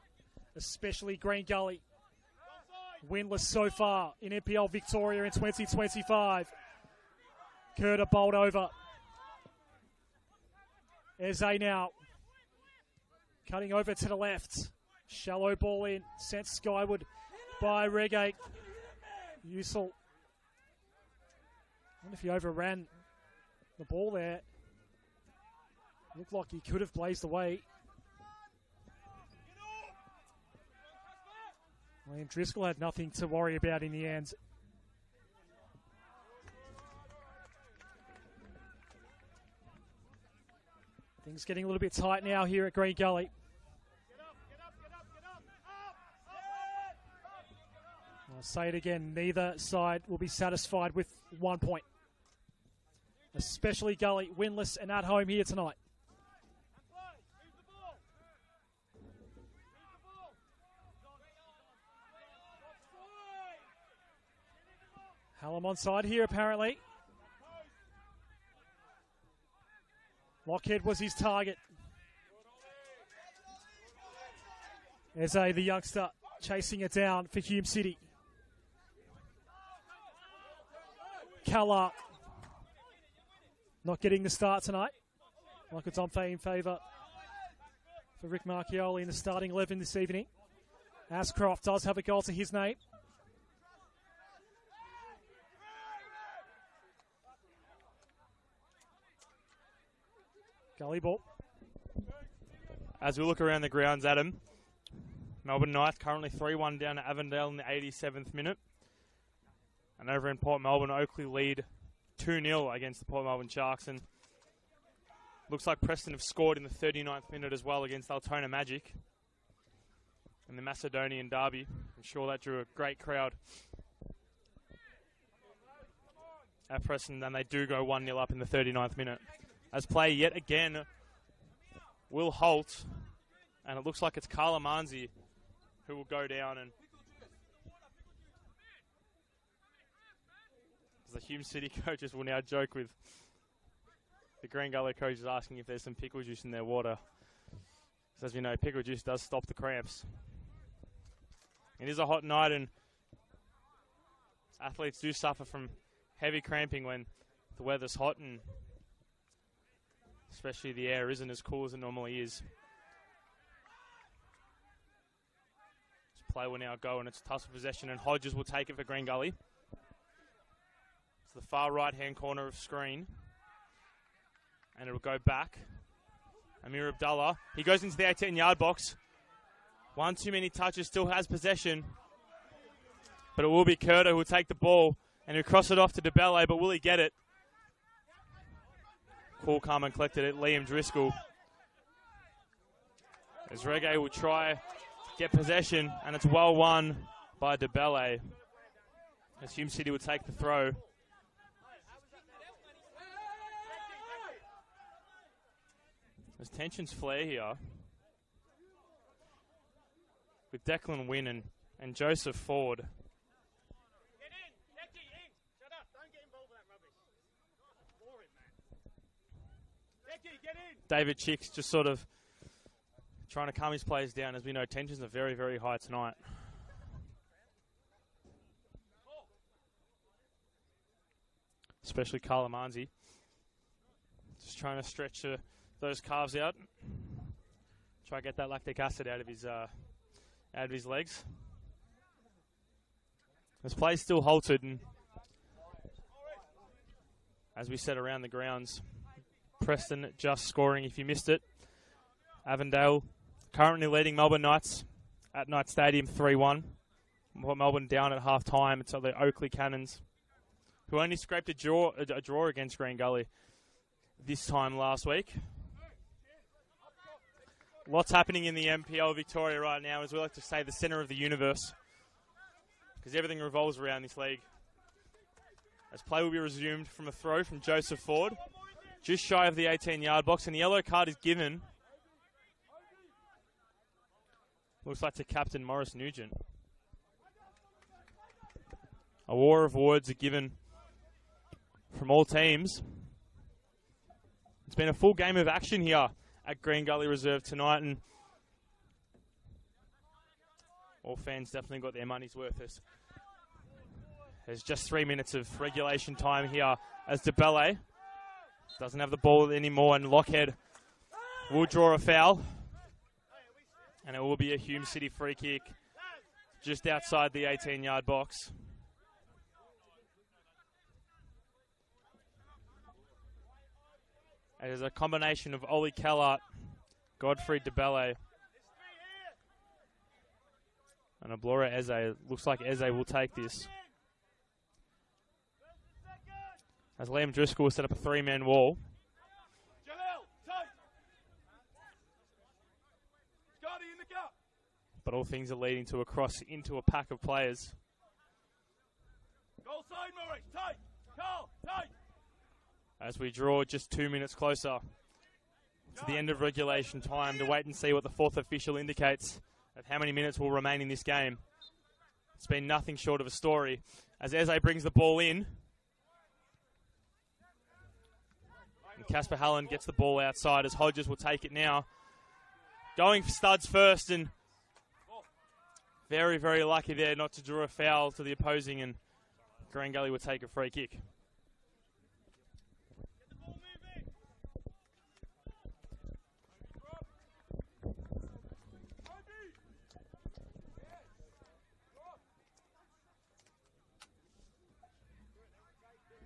especially Green Gully. Winless so far in NPL Victoria in 2025. Kurta bowled over. Eze now cutting over to the left. Shallow ball in, sent skyward by Reggae. Usul. I wonder if he overran the ball there. Looked like he could have blazed away. William Driscoll had nothing to worry about in the end. Things getting a little bit tight now here at Green Gully. I'll say it again, neither side will be satisfied with 1 point. Especially Gully, winless and at home here tonight. Hallam onside here apparently. Lockhead was his target. Eze, the youngster, chasing it down for Hume City. Keller not getting the start tonight. Michael Dompe in favour for Rick Marchioli in the starting 11 this evening. Ascroft does have a goal to his name. Gully ball. As we look around the grounds, Adam, Melbourne Knights currently 3-1 down to Avondale in the 87th minute. And over in Port Melbourne, Oakley lead 2-0 against the Port Melbourne Sharks. And looks like Preston have scored in the 39th minute as well against Altona Magic in the Macedonian derby. I'm sure that drew a great crowd at Preston. And they do go 1-0 up in the 39th minute. As play yet again will halt, and it looks like it's Carla Manzi who will go down, and the Hume City coaches will now joke with the Green Gully coaches asking if there's some pickle juice in their water. So as we know, pickle juice does stop the cramps. It is a hot night, and athletes do suffer from heavy cramping when the weather's hot, and especially the air isn't as cool as it normally is. This play will now go, and it's tussle possession, and Hodges will take it for Green Gully. It's the far right-hand corner of screen. And it'll go back. Amir Abdallah. He goes into the 18-yard box. One too many touches, still has possession. But it will be Curto who will take the ball and he'll cross it off to DeBelle, but will he get it? Cool, calm and collected it, Liam Driscoll. As Reggae will try to get possession, and it's well won by DeBelle. As Hume City will take the throw. There's tensions flare here. With Declan Wynn and Joseph Ford. David Chicks just sort of trying to calm his players down, as we know tensions are very, very high tonight. Especially Carl Amanzi. Just trying to stretch those calves out. Try to get that lactic acid out of his legs. This play's still halted, and as we said, around the grounds, Preston just scoring if you missed it. Avondale currently leading Melbourne Knights at Knight Stadium 3-1. Melbourne down at half time. It's the Oakley Cannons, who only scraped a draw against Green Gully this time last week. Lots happening in the NPL Victoria right now, as we like to say, the centre of the universe, because everything revolves around this league. As play will be resumed from a throw from Joseph Ford, just shy of the 18-yard box, and the yellow card is given. Looks like to Captain Morris Nugent. A war of words are given from all teams. It's been a full game of action here at Green Gully Reserve tonight, and all fans definitely got their money's worth. There's just 3 minutes of regulation time here as DeBelle doesn't have the ball anymore, and Lockhead will draw a foul. And it will be a Hume City free kick just outside the 18-yard box. It is a combination of Ollie Kellart, Godfrey DeBelle, and Ablora Eze. Looks like Eze will take this. As Liam Driscoll will set up a three-man wall. But all things are leading to a cross into a pack of players. Goal side, Murray. Tight. Carl, tight. As we draw just 2 minutes closer to the end of regulation time to wait and see what the fourth official indicates of how many minutes will remain in this game. It's been nothing short of a story. As Eze brings the ball in, and Casper Hallen gets the ball outside as Hodges will take it now. Going for studs first, and very, very lucky there not to draw a foul to the opposing, and Green Gully will take a free kick.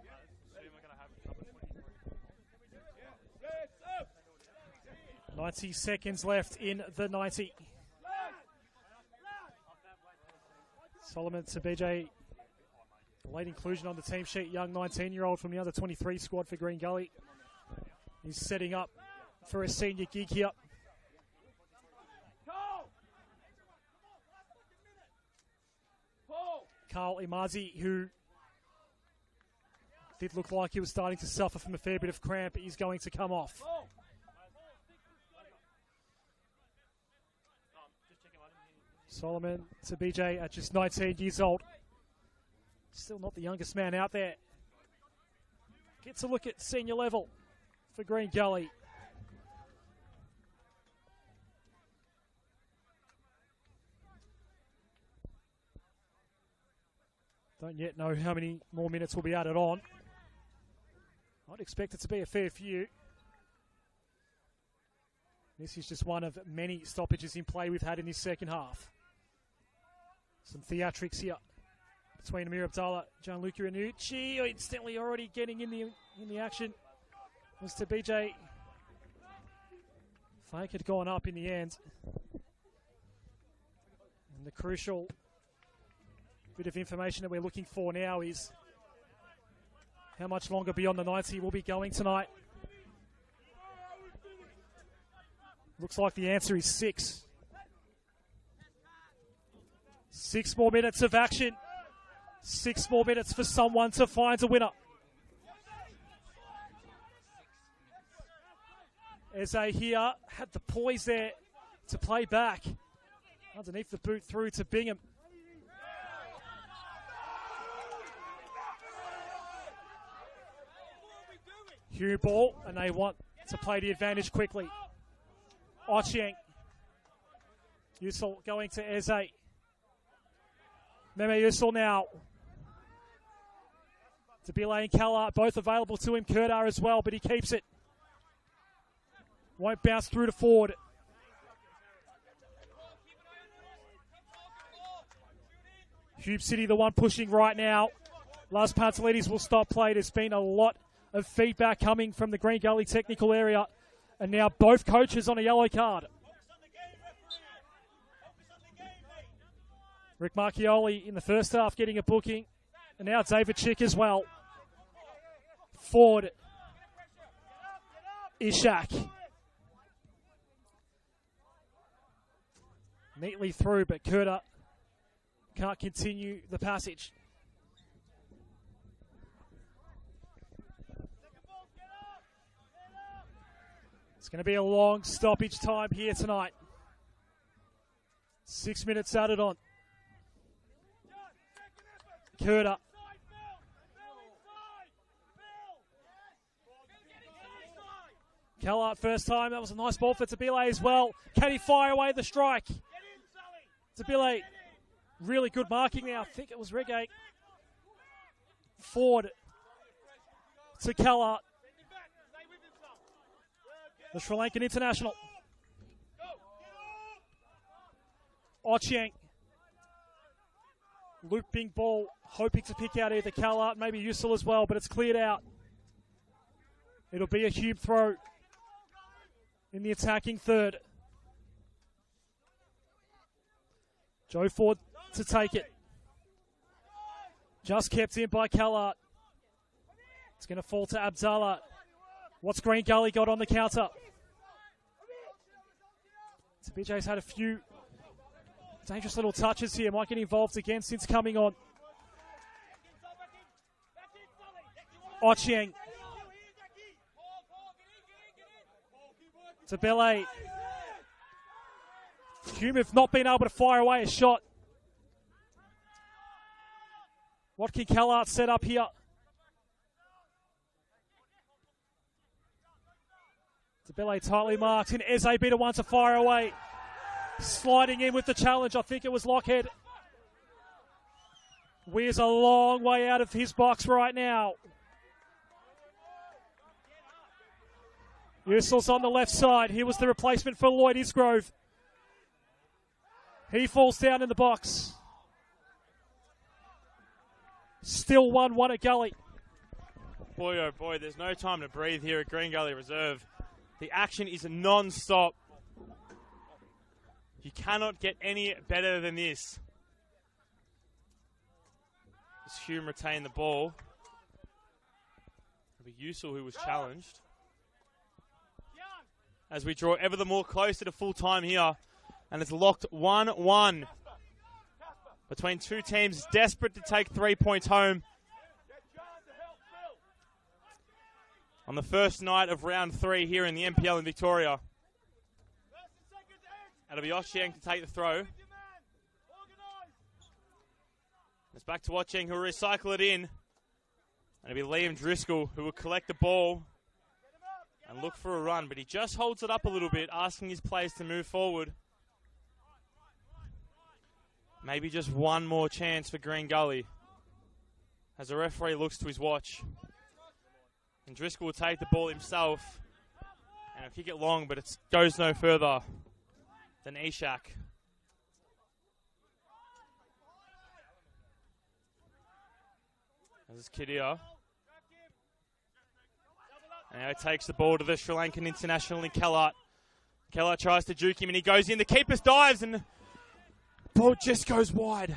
Yeah. 90 seconds left in the 90. Solomon Sabije, late inclusion on the team sheet, young 19-year-old from the under 23 squad for Green Gully. He's setting up for a senior gig here. Carl Imazi, who did look like he was starting to suffer from a fair bit of cramp, is going to come off. Solomon Sabije at just 19 years old. Still not the youngest man out there. Gets a look at senior level for Green Gully. Don't yet know how many more minutes will be added on. I'd expect it to be a fair few. This is just one of many stoppages in play we've had in this second half. Some theatrics here between Amir Abdallah, Gianluca Iannucci, instantly already getting in the action. Mr. BJ. Fake had gone up in the end. And the crucial bit of information that we're looking for now is how much longer beyond the 90 will be going tonight. Looks like the answer is 6. 6 more minutes of action. 6 more minutes for someone to find a winner. Eze here had the poise there to play back. Underneath the boot through to Bingham. Hume ball, and they want to play the advantage quickly. Ochieng. Yusul going to Eze. Meme Yusul now. Tabile and Kalla both available to him. Kurdar as well, but he keeps it. Won't bounce through to Ford. Hume City the one pushing right now. Lars Pantelides will stop play. There's been a lot of feedback coming from the Green Gully technical area. And now both coaches on a yellow card. Rick Marchioli in the first half getting a booking. And now David Chick as well. Ford. Ishak. Neatly through, but Kurta can't continue the passage. It's going to be a long stoppage time here tonight. 6 minutes added on. Kurta. Kellart first time. That was a nice ball for Tabile as well. Can he fire away the strike? Tabile, really good marking now. I think it was Reggae. Ford to Kellart. The Sri Lankan international. Ochieng. Looping ball, hoping to pick out either Kellart, maybe Yusul as well, but it's cleared out. It'll be a Hume throw in the attacking third. Joe Ford to take it. Just kept in by Kellart. It's going to fall to Abdallah. What's Green Gully got on the counter? BJ's had a few dangerous little touches here. Might get involved again since coming on. Ochieng. Tabile. Hume have not been able to fire away a shot. What can Kellart set up here? Tabile tightly marked, and Eze be the one to fire away. Sliding in with the challenge, I think it was Lockhead. Weir's a long way out of his box right now. Yusul's on the left side. He was the replacement for Lloyd Isgrove. He falls down in the box. Still 1-1 at Gully. Boy, oh boy, there's no time to breathe here at Green Gully Reserve. The action is non-stop. You cannot get any better than this. As Hume retained the ball. It'll be Yusul who was challenged. As we draw ever the more closer to full time here. And it's locked 1-1 between two teams desperate to take 3 points home. On the first night of round 3 here in the NPL in Victoria. It'll be Ochieng to take the throw. It's back to Ochieng who will recycle it in. And it'll be Liam Driscoll who will collect the ball and look for a run. But he just holds it up a little bit, asking his players to move forward. Maybe just one more chance for Green Gully. As the referee looks to his watch. And Driscoll will take the ball himself. And he'll kick it long, but it goes no further than Ishak. This is Kidia. And now he takes the ball to the Sri Lankan international in Kellart. Kellart tries to juke him and he goes in. The keeper dives and ball just goes wide.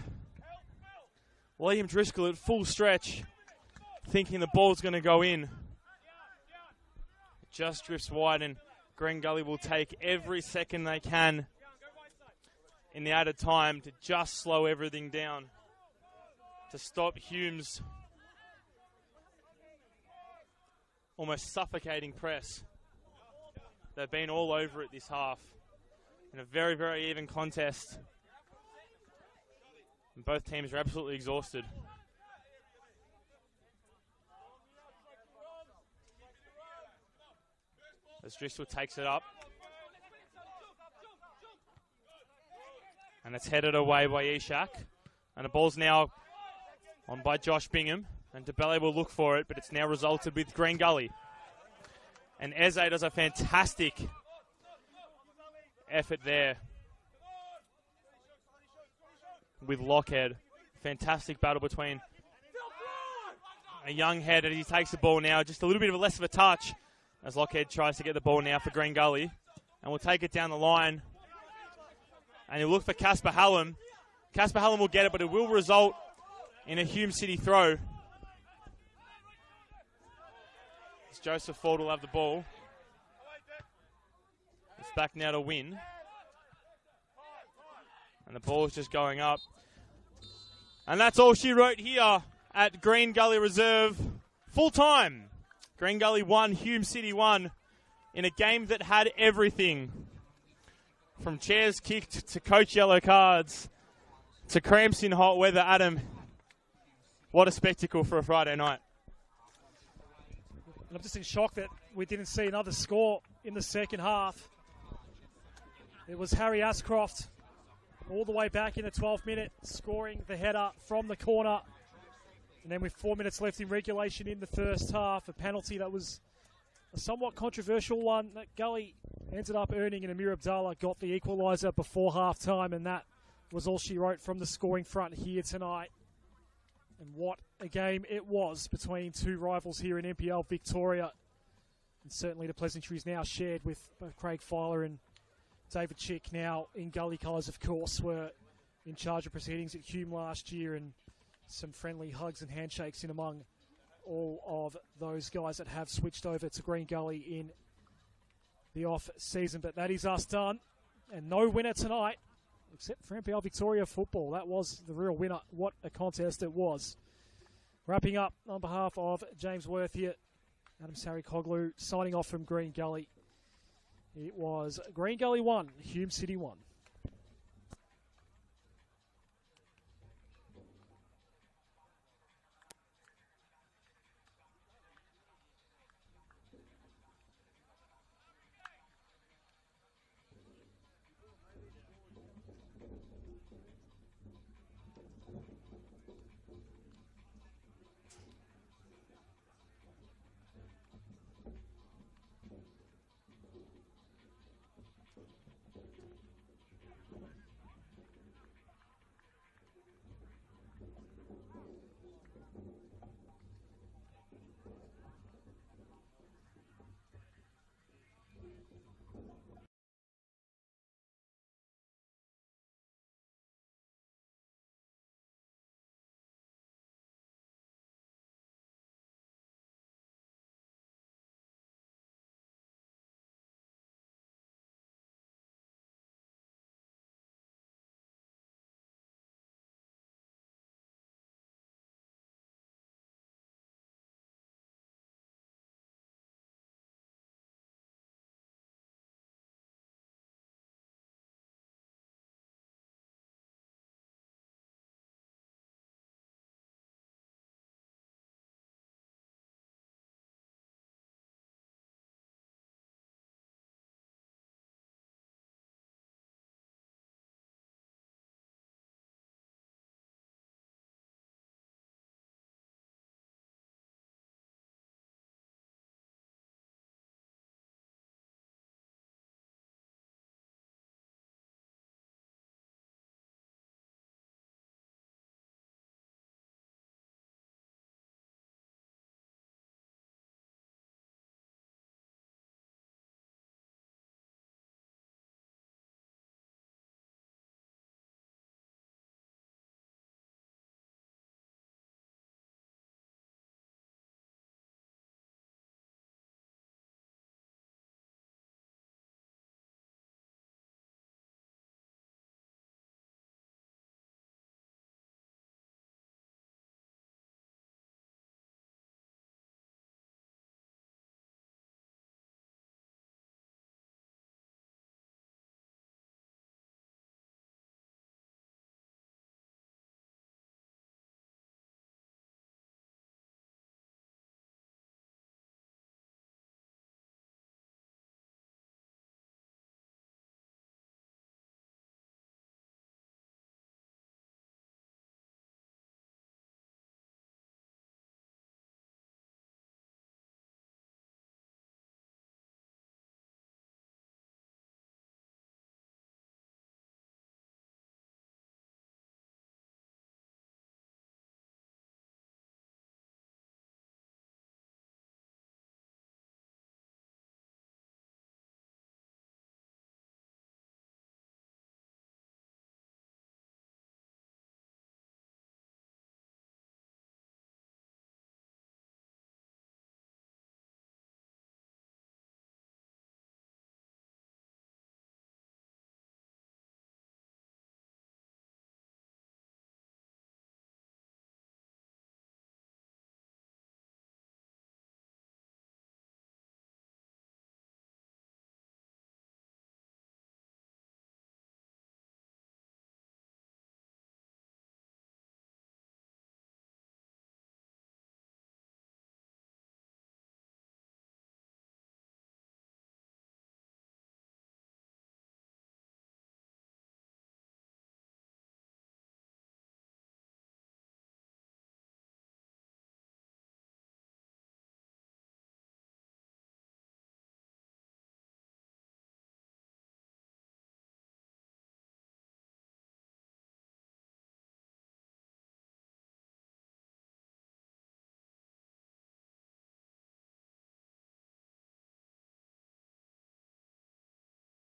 Liam Driscoll at full stretch, thinking the ball's going to go in. It just drifts wide, and Green Gully will take every second they can in the added time to just slow everything down, to stop Hume's almost suffocating press. They've been all over it this half in a very, very even contest. And both teams are absolutely exhausted. As Driscoll takes it up. And it's headed away by Ishak. And the ball's now on by Josh Bingham. And DeBelle will look for it, but it's now resulted with Green Gully. And Eze does a fantastic effort there with Lockhead. Fantastic battle between a young head, and he takes the ball now. Just a little bit of a less of a touch as Lockhead tries to get the ball now for Green Gully. And we'll take it down the line. And he'll look for Casper Hallam. Casper Hallam will get it, but it will result in a Hume City throw. As Joseph Ford will have the ball. It's back now to Win. And the ball's just going up. And that's all she wrote here at Green Gully Reserve. Full time. Green Gully 1, Hume City 1 in a game that had everything. From chairs kicked to coach yellow cards to cramps in hot weather. Adam, what a spectacle for a Friday night. And I'm just in shock that we didn't see another score in the second half. It was Harry Ashcroft all the way back in the 12th minute, scoring the header from the corner. And then with 4 minutes left in regulation in the first half, a penalty that was a somewhat controversial one that Gully ended up earning, and Amir Abdallah got the equaliser before half-time, and that was all she wrote from the scoring front here tonight. And what a game it was between two rivals here in NPL Victoria. And certainly the pleasantries now shared with both Craig Filer and David Chick, now in Gully colours, of course, were in charge of proceedings at Hume last year, and some friendly hugs and handshakes in among all of those guys that have switched over to Green Gully in the off-season. But that is us done, and no winner tonight, except for NPL Victoria football. That was the real winner. What a contest it was. Wrapping up on behalf of James Worth here, Adam Sarikoglu signing off from Green Gully. It was Green Gully 1, Hume City 1.